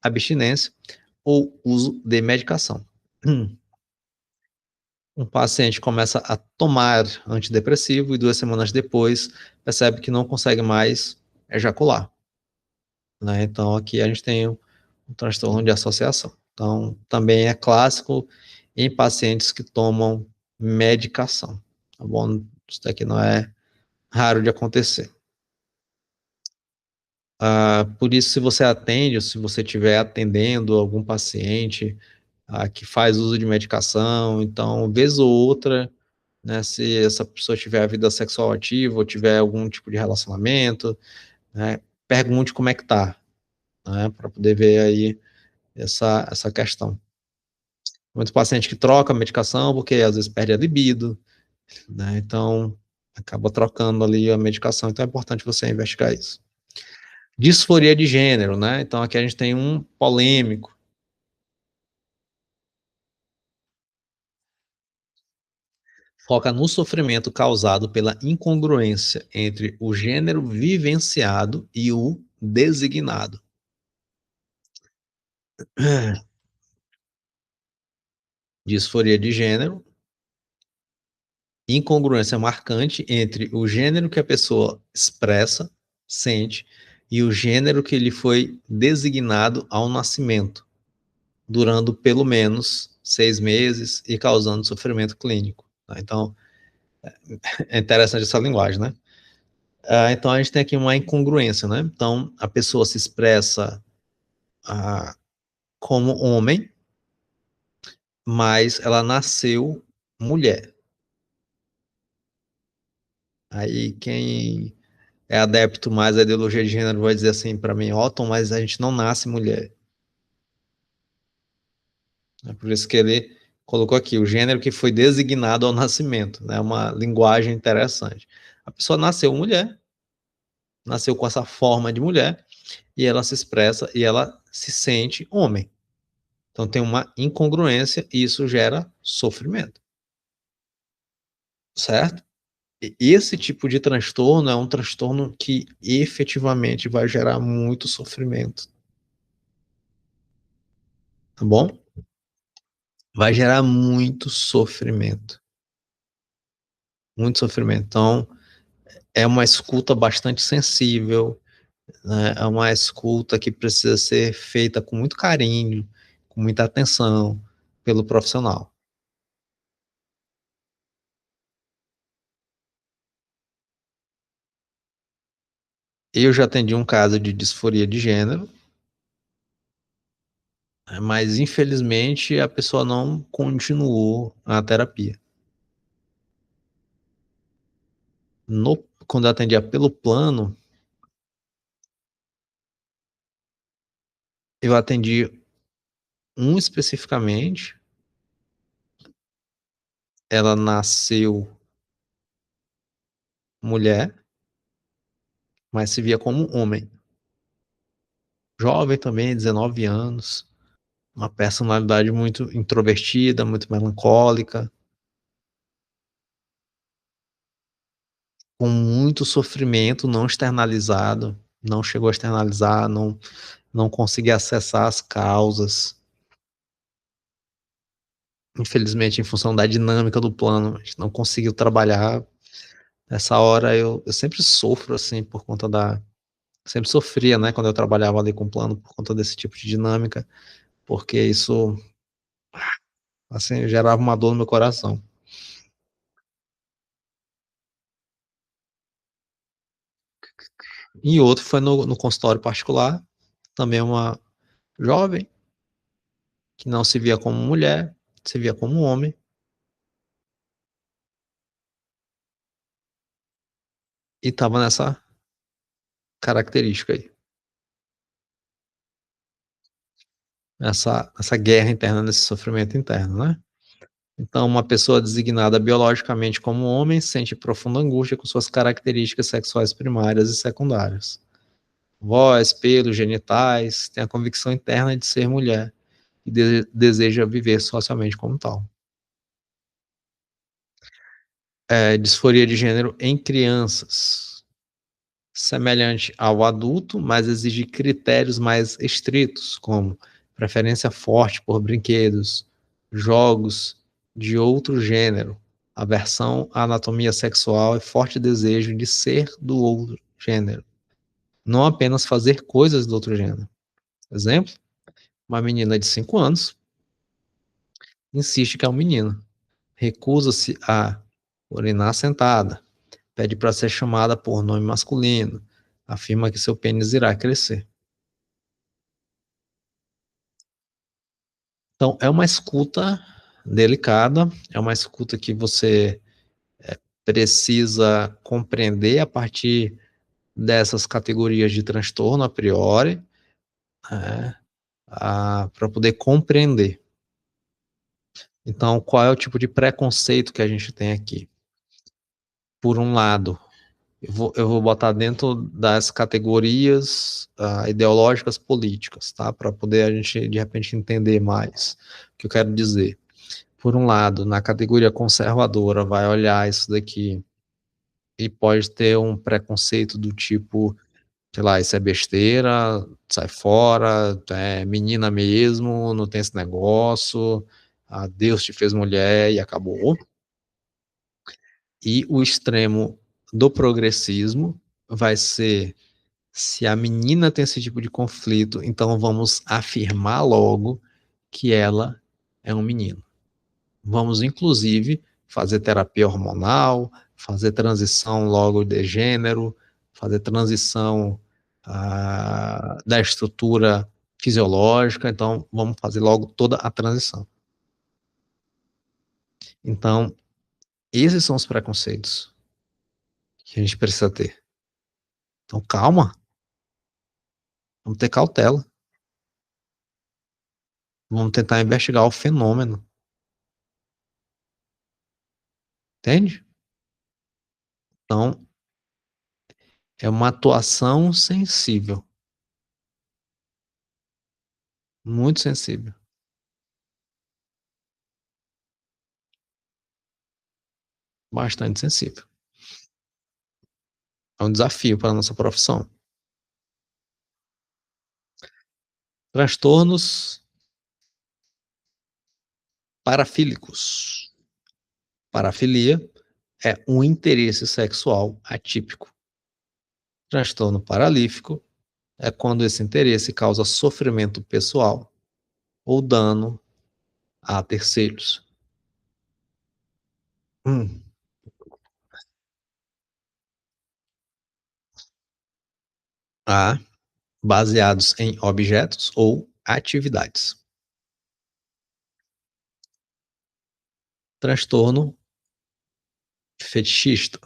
abstinência ou uso de medicação. Um paciente começa a tomar antidepressivo e 2 semanas depois percebe que não consegue mais ejacular, né? Então aqui a gente tem um transtorno de associação. Então também é clássico em pacientes que tomam medicação, tá bom? Isso daqui não é raro de acontecer. Por isso, se você atende, ou se você estiver atendendo algum paciente que faz uso de medicação, então, vez ou outra, né, se essa pessoa tiver a vida sexual ativa ou tiver algum tipo de relacionamento, né, pergunte como é que tá, né, para poder ver aí essa questão. Muito paciente que troca a medicação porque às vezes perde a libido, né, então acaba trocando ali a medicação, então é importante você investigar isso. Disforia de gênero, né, então aqui a gente tem um polêmico. Foca no sofrimento causado pela incongruência entre o gênero vivenciado e o designado. Disforia de gênero, incongruência marcante entre o gênero que a pessoa expressa, sente, e o gênero que lhe foi designado ao nascimento, durando pelo menos 6 meses e causando sofrimento clínico, tá? Então, é interessante essa linguagem, né? Então, a gente tem aqui uma incongruência, né? Então, a pessoa se expressa ah, como homem, mas ela nasceu mulher. Aí, quem é adepto mais à ideologia de gênero vai dizer assim para mim, Otton, mas a gente não nasce mulher. É por isso que ele colocou aqui o gênero que foi designado ao nascimento, né? Uma linguagem interessante. A pessoa nasceu mulher, nasceu com essa forma de mulher e ela se expressa e ela se sente homem. Então tem uma incongruência e isso gera sofrimento, certo? E esse tipo de transtorno é um transtorno que efetivamente vai gerar muito sofrimento, tá bom? Vai gerar muito sofrimento, muito sofrimento. Então, é uma escuta bastante sensível, né? É uma escuta que precisa ser feita com muito carinho, com muita atenção pelo profissional. Eu já atendi um caso de disforia de gênero, mas infelizmente a pessoa não continuou a terapia. Quando eu atendia pelo plano, eu atendi um especificamente, ela nasceu mulher, mas se via como homem. Jovem também, 19 anos, uma personalidade muito introvertida, muito melancólica, com muito sofrimento não externalizado, não chegou a externalizar, não conseguia acessar as causas. Infelizmente, em função da dinâmica do plano, a gente não conseguiu trabalhar. Nessa hora eu sempre sofro, assim, por conta da. Sempre sofria, né, quando eu trabalhava ali com o plano, por conta desse tipo de dinâmica, porque isso, assim, gerava uma dor no meu coração. E outro foi no consultório particular, também uma jovem, que não se via como mulher, se via como homem, e estava nessa característica aí, essa guerra interna, nesse sofrimento interno, né? Então, uma pessoa designada biologicamente como homem sente profunda angústia com suas características sexuais primárias e secundárias. Voz, pelos, genitais, tem a convicção interna de ser mulher e deseja viver socialmente como tal. Disforia de gênero em crianças. semelhante ao adulto, mas exige critérios mais estritos, como preferência forte por brinquedos, jogos de outro gênero, aversão à anatomia sexual e forte desejo de ser do outro gênero, não apenas fazer coisas do outro gênero. Exemplo, uma menina de 5 anos insiste que é um menino, recusa-se a urinar sentada, pede para ser chamada por nome masculino, afirma que seu pênis irá crescer. Então, é uma escuta delicada, é uma escuta que você precisa compreender a partir dessas categorias de transtorno a priori, né, para poder compreender. Então, qual é o tipo de preconceito que a gente tem aqui? Por um lado, eu vou botar dentro das categorias ideológicas políticas, tá? Para poder a gente, de repente, entender mais o que eu quero dizer. Por um lado, na categoria conservadora, vai olhar isso daqui e pode ter um preconceito do tipo, sei lá, isso é besteira, sai fora, é menina mesmo, não tem esse negócio, Deus te fez mulher e acabou. E o extremo do progressismo vai ser, se a menina tem esse tipo de conflito, então vamos afirmar logo que ela é um menino. Vamos, inclusive, fazer terapia hormonal, fazer transição logo de gênero, fazer transição da estrutura fisiológica, então vamos fazer logo toda a transição. Então, esses são os preconceitos que a gente precisa ter. Então, calma, vamos ter cautela, vamos tentar investigar o fenômeno, entende? Então, é uma atuação sensível, muito sensível, bastante sensível. É um desafio para a nossa profissão. Transtornos parafílicos. Parafilia é um interesse sexual atípico. Transtorno paralífico é quando esse interesse causa sofrimento pessoal ou dano a terceiros. Hum. A. Baseados em objetos ou atividades. Transtorno fetichista.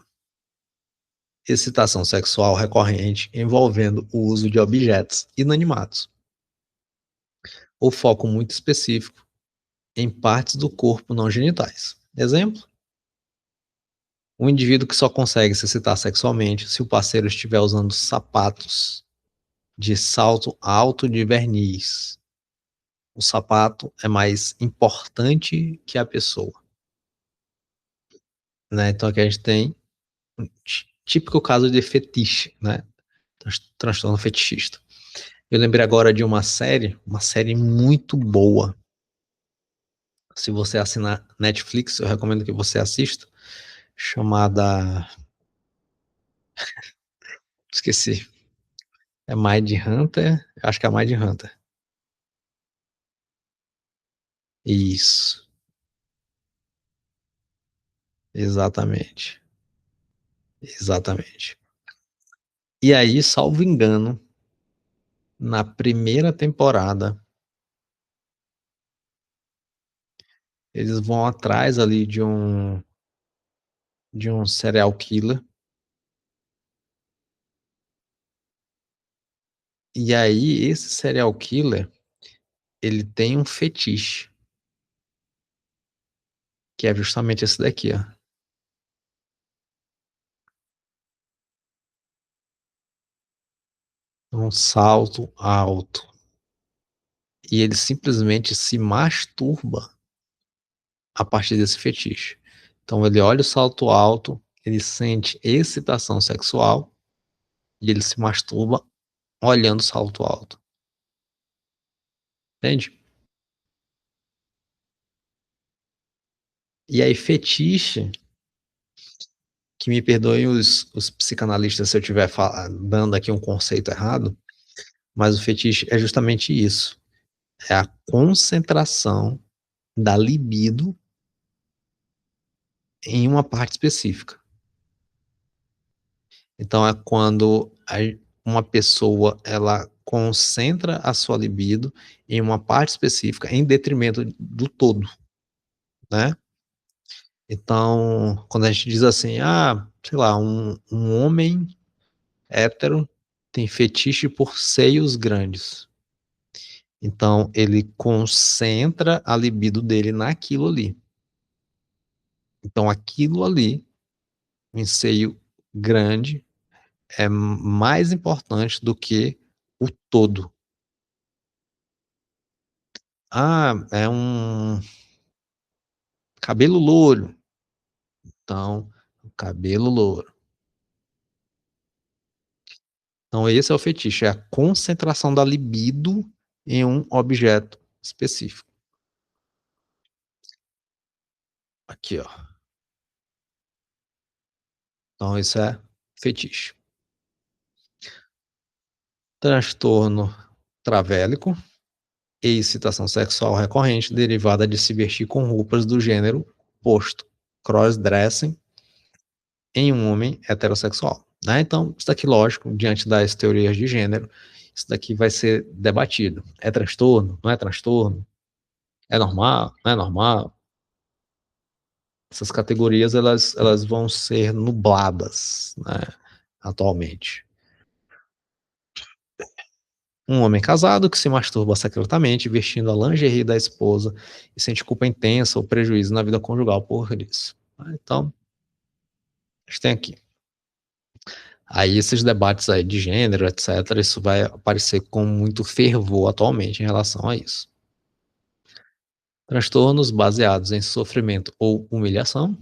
Excitação sexual recorrente envolvendo o uso de objetos inanimados ou foco muito específico em partes do corpo não genitais. Exemplo: um indivíduo que só consegue se excitar sexualmente se o parceiro estiver usando sapatos de salto alto de verniz. O sapato é mais importante que a pessoa, né? Então aqui a gente tem um típico caso de fetiche, né? Transtorno fetichista. Eu lembrei agora de uma série muito boa. Se você assinar Netflix, eu recomendo que você assista, chamada, esqueci, é Mind Hunter, acho que é Mind Hunter. Isso, exatamente, exatamente. E aí, salvo engano, na primeira temporada, eles vão atrás ali de um serial killer. E aí, esse serial killer, ele tem um fetiche, que é justamente esse daqui, ó. Um salto alto. E ele simplesmente se masturba a partir desse fetiche. Então ele olha o salto alto, ele sente excitação sexual e ele se masturba olhando salto alto, entende? E aí fetiche, que me perdoem os psicanalistas se eu estiver dando aqui um conceito errado, mas o fetiche é justamente isso, é a concentração da libido em uma parte específica. Então é quando uma pessoa ela concentra a sua libido em uma parte específica em detrimento do todo, né? Então, quando a gente diz assim, sei lá, um homem hétero tem fetiche por seios grandes. Então, ele concentra a libido dele naquilo ali. Então, aquilo ali, um seio grande, é mais importante do que o todo. É um cabelo louro. Então, o cabelo louro. Então, esse é o fetiche, é a concentração da libido em um objeto específico. Aqui, ó. Então, isso é fetiche. Transtorno travélico e excitação sexual recorrente derivada de se vestir com roupas do gênero oposto, cross-dressing, em um homem heterossexual. Né? Então, isso daqui, lógico, diante das teorias de gênero, isso daqui vai ser debatido. É transtorno? Não é transtorno? É normal? Não é normal? Essas categorias elas vão ser nubladas, né, atualmente. Um homem casado que se masturba secretamente, vestindo a lingerie da esposa e sente culpa intensa ou prejuízo na vida conjugal por isso. Então, a gente tem aqui. Aí esses debates aí de gênero, etc., isso vai aparecer com muito fervor atualmente em relação a isso. Transtornos baseados em sofrimento ou humilhação.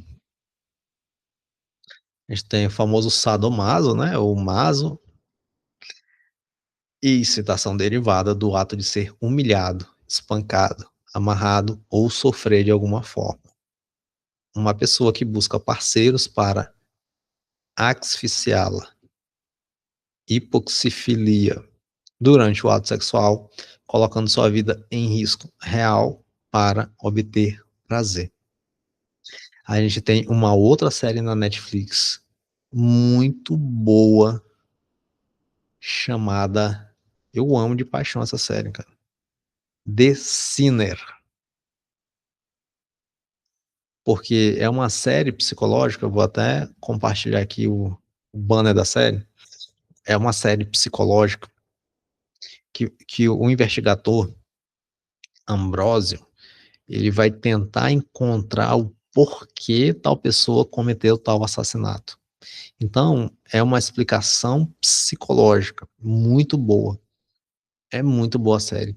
A gente tem o famoso sadomaso, né, ou maso, e excitação derivada do ato de ser humilhado, espancado, amarrado ou sofrer de alguma forma. Uma pessoa que busca parceiros para asfixiá-la, hipoxifilia durante o ato sexual, colocando sua vida em risco real para obter prazer. A gente tem uma outra série na Netflix muito boa chamada, eu amo de paixão essa série, cara. The Sinner, porque é uma série psicológica, eu vou até compartilhar aqui o banner da série. É uma série psicológica que o investigador Ambrósio, ele vai tentar encontrar o porquê tal pessoa cometeu tal assassinato. Então, é uma explicação psicológica muito boa. É muito boa a série.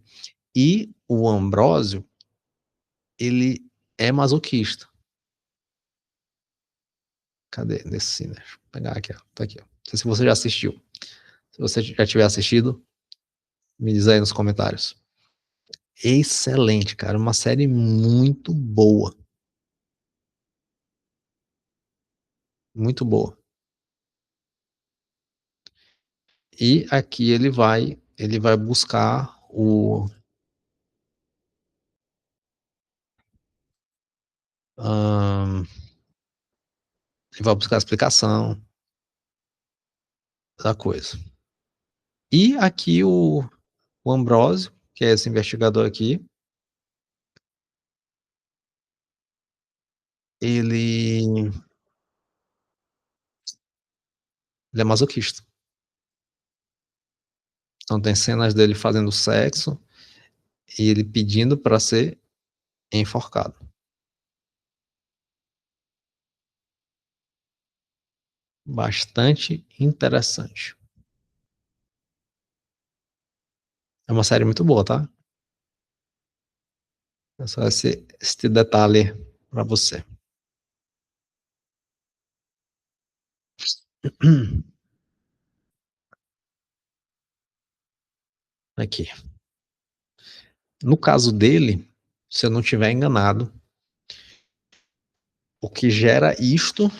E o Ambrósio, ele é masoquista. Cadê? Nesse cine? Deixa eu pegar aqui, ó. Tá aqui, ó. Não sei se você já assistiu. Se você já tiver assistido, me diz aí nos comentários. Excelente, cara. Uma série muito boa. Muito boa. E aqui ele vai buscar ele vai buscar a explicação da coisa. E aqui o Ambrósio, que é esse investigador aqui, ele, ele é masoquista. Então tem cenas dele fazendo sexo e ele pedindo para ser enforcado. Bastante interessante. É uma série muito boa, tá? É só esse detalhe para você. Aqui. No caso dele, se eu não estiver enganado, o que gera isto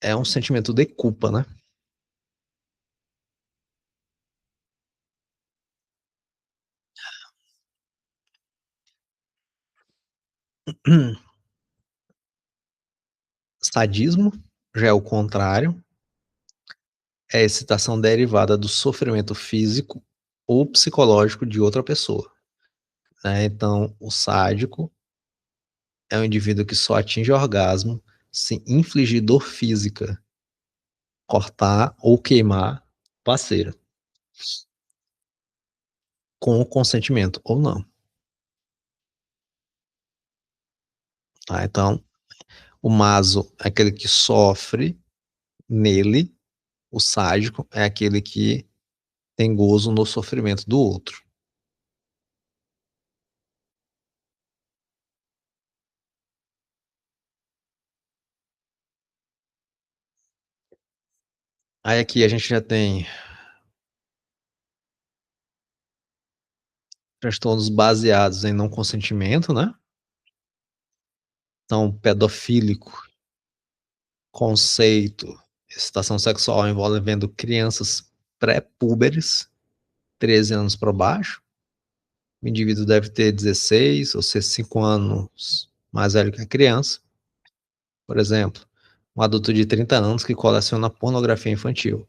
é um sentimento de culpa, né? Sadismo já é o contrário, é excitação derivada do sofrimento físico ou psicológico de outra pessoa, né? Então, o sádico é um indivíduo que só atinge orgasmo se infligir dor física, cortar ou queimar parceiro, com o consentimento ou não. Tá? Então, o maso é aquele que sofre nele, o sádico é aquele que tem gozo no sofrimento do outro. Aí aqui a gente já tem transtornos baseados em não consentimento, né? Então, pedofílico, conceito, excitação sexual envolvendo crianças pré-púberes, 13 anos para baixo. O indivíduo deve ter 16 ou ser 5 anos mais velho que a criança. Por exemplo, um adulto de 30 anos que coleciona pornografia infantil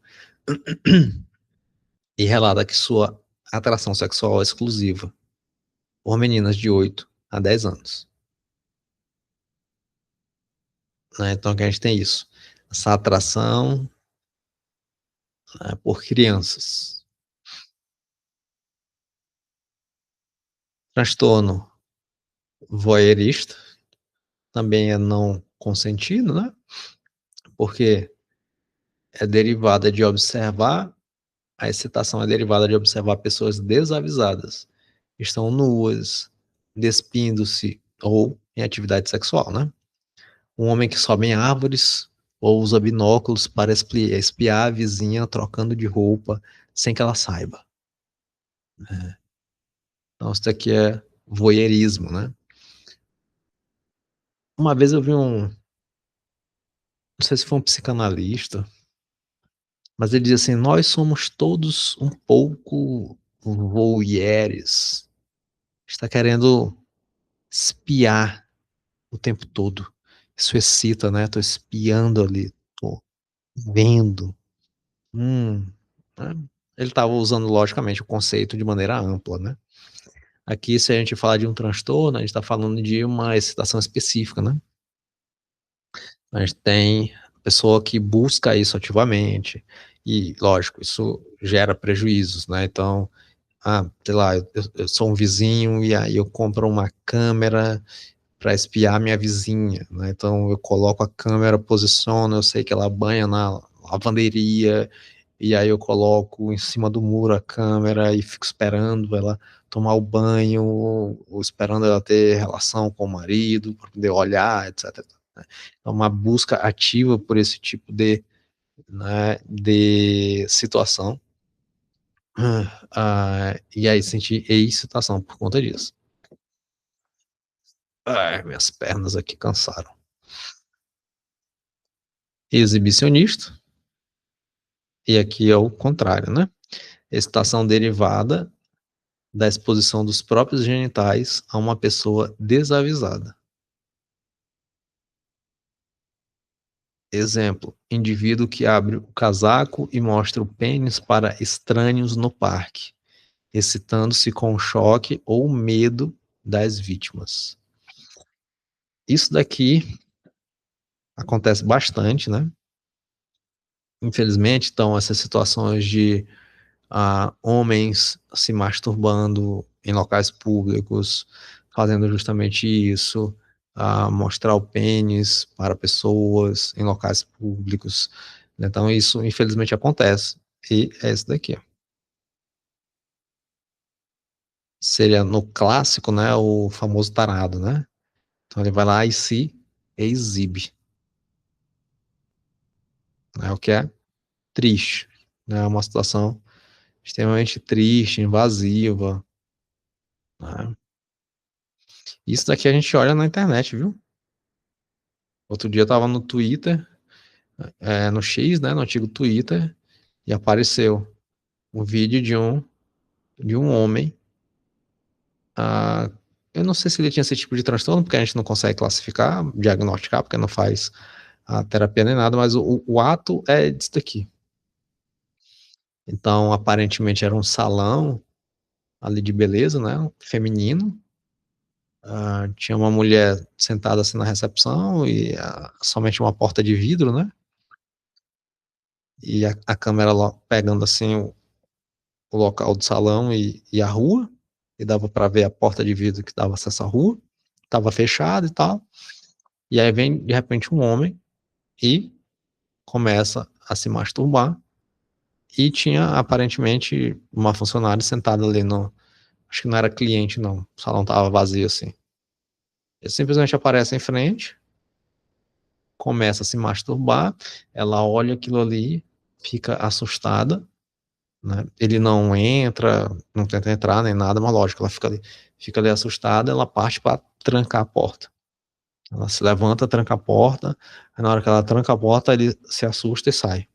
e relata que sua atração sexual é exclusiva por meninas de 8 a 10 anos. Né? Então, aqui a gente tem isso. Essa atração, né, por crianças. Transtorno voyeurista também é não consentido, né? Porque é derivada de observar, a excitação é derivada de observar pessoas desavisadas, que estão nuas, despindo-se ou em atividade sexual, né? Um homem que sobe em árvores ou usa binóculos para espiar a vizinha trocando de roupa sem que ela saiba. Então, isso daqui é voyeurismo, né? Uma vez eu vi não sei se foi um psicanalista, mas ele diz assim: nós somos todos um pouco voyeurs. Está querendo espiar o tempo todo. Isso excita, né? Tô espiando ali, tô vendo. Né? Ele estava usando, logicamente, o conceito de maneira ampla, né? Aqui, se a gente falar de um transtorno, a gente está falando de uma excitação específica, né? A gente tem pessoa que busca isso ativamente, e, lógico, isso gera prejuízos, né? Então, sei lá, eu sou um vizinho e aí eu compro uma câmera para espiar minha vizinha, né? Então eu coloco a câmera, posiciono, eu sei que ela banha na lavanderia, e aí eu coloco em cima do muro a câmera e fico esperando ela tomar o banho, ou esperando ela ter relação com o marido, para poder olhar, etc. Né? Então, uma busca ativa por esse tipo de, né, de situação. E aí senti excitação por conta disso. Minhas pernas aqui cansaram. Exibicionista, e aqui é o contrário, né? Excitação derivada da exposição dos próprios genitais a uma pessoa desavisada. Exemplo: indivíduo que abre o casaco e mostra o pênis para estranhos no parque, excitando-se com o choque ou medo das vítimas. Isso daqui acontece bastante, né? Infelizmente, então, essas situações de homens se masturbando em locais públicos, fazendo justamente isso, mostrar o pênis para pessoas em locais públicos. Então, isso infelizmente acontece. E é isso daqui. Seria no clássico, né, o famoso tarado, né? Então ele vai lá e se exibe, né? O que é triste, né? É uma situação extremamente triste, invasiva, né? Isso daqui a gente olha na internet, viu? Outro dia eu tava no Twitter, no X, né, no antigo Twitter, e apareceu um vídeo de um homem. ah, eu não sei se ele tinha esse tipo de transtorno, porque a gente não consegue classificar, diagnosticar, porque não faz a terapia nem nada, mas o ato é disso daqui. Então, aparentemente era um salão ali de beleza, né, feminino. Tinha uma mulher sentada assim na recepção e somente uma porta de vidro, né? E a câmera lá pegando assim o local do salão e a rua, e dava para ver a porta de vidro que dava acesso à rua, estava fechada e tal. E aí vem de repente um homem e começa a se masturbar. E tinha aparentemente uma funcionária sentada ali no. Acho que não era cliente, não. O salão tava vazio assim. Ele simplesmente aparece em frente, começa a se masturbar, ela olha aquilo ali, fica assustada, né? Ele não entra, não tenta entrar nem nada, mas lógico, ela fica ali assustada, ela parte para trancar a porta. Ela se levanta, tranca a porta, aí na hora que ela tranca a porta, ele se assusta e sai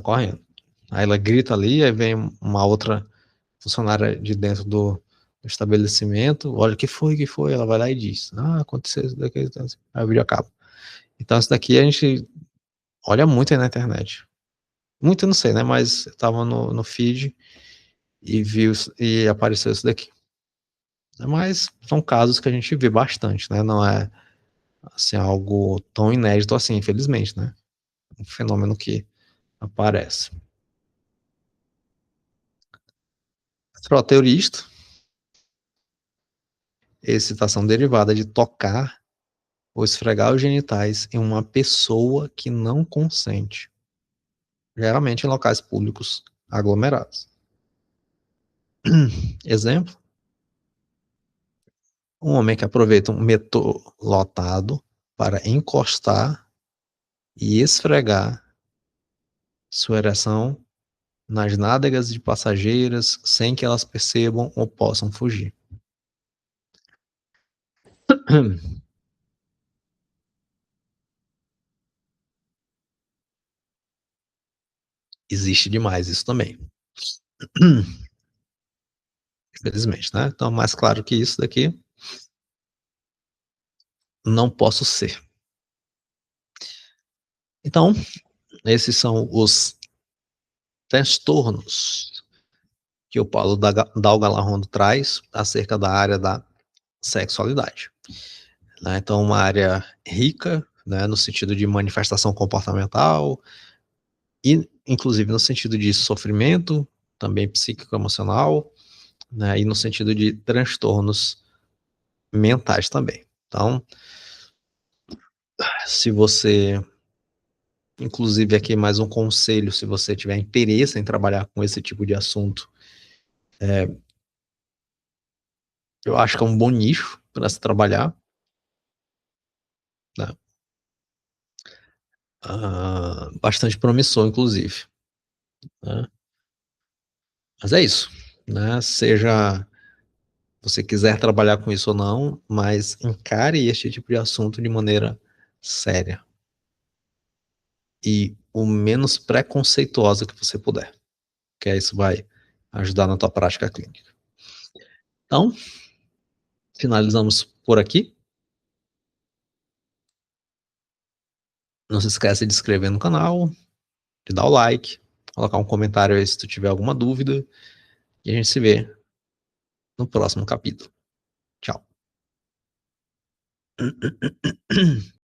correndo. Aí ela grita ali, aí vem uma outra funcionária de dentro do estabelecimento, olha o que foi, ela vai lá e diz, aconteceu isso daqui, então, assim, aí o vídeo acaba. Então isso daqui a gente olha muito aí na internet. Muito eu não sei, né, mas eu tava no feed e e apareceu isso daqui. Mas são casos que a gente vê bastante, né, não é, assim, algo tão inédito assim, infelizmente, né, um fenômeno que aparece. Froteurista, excitação derivada de tocar ou esfregar os genitais em uma pessoa que não consente, geralmente em locais públicos aglomerados. Exemplo: um homem que aproveita um metrô lotado para encostar e esfregar sua ereção nas nádegas de passageiras sem que elas percebam ou possam fugir. Existe demais isso também. Infelizmente, né? Então, mais claro que isso daqui, não posso ser. Então, esses são os transtornos que o Paulo Dalgalarrondo traz acerca da área da sexualidade, né? Então, uma área rica, né, no sentido de manifestação comportamental e, inclusive, no sentido de sofrimento, também psíquico-emocional, né, e no sentido de transtornos mentais também. Então, se você, inclusive aqui mais um conselho, se você tiver interesse em trabalhar com esse tipo de assunto, eu acho que é um bom nicho para se trabalhar, né? Bastante promissor, inclusive, né? Mas é isso, né? Seja você quiser trabalhar com isso ou não, mas encare este tipo de assunto de maneira séria e o menos preconceituosa que você puder, que isso vai ajudar na tua prática clínica. Então, finalizamos por aqui. Não se esqueça de se inscrever no canal, de dar o like, colocar um comentário aí se tu tiver alguma dúvida, e a gente se vê no próximo capítulo. Tchau.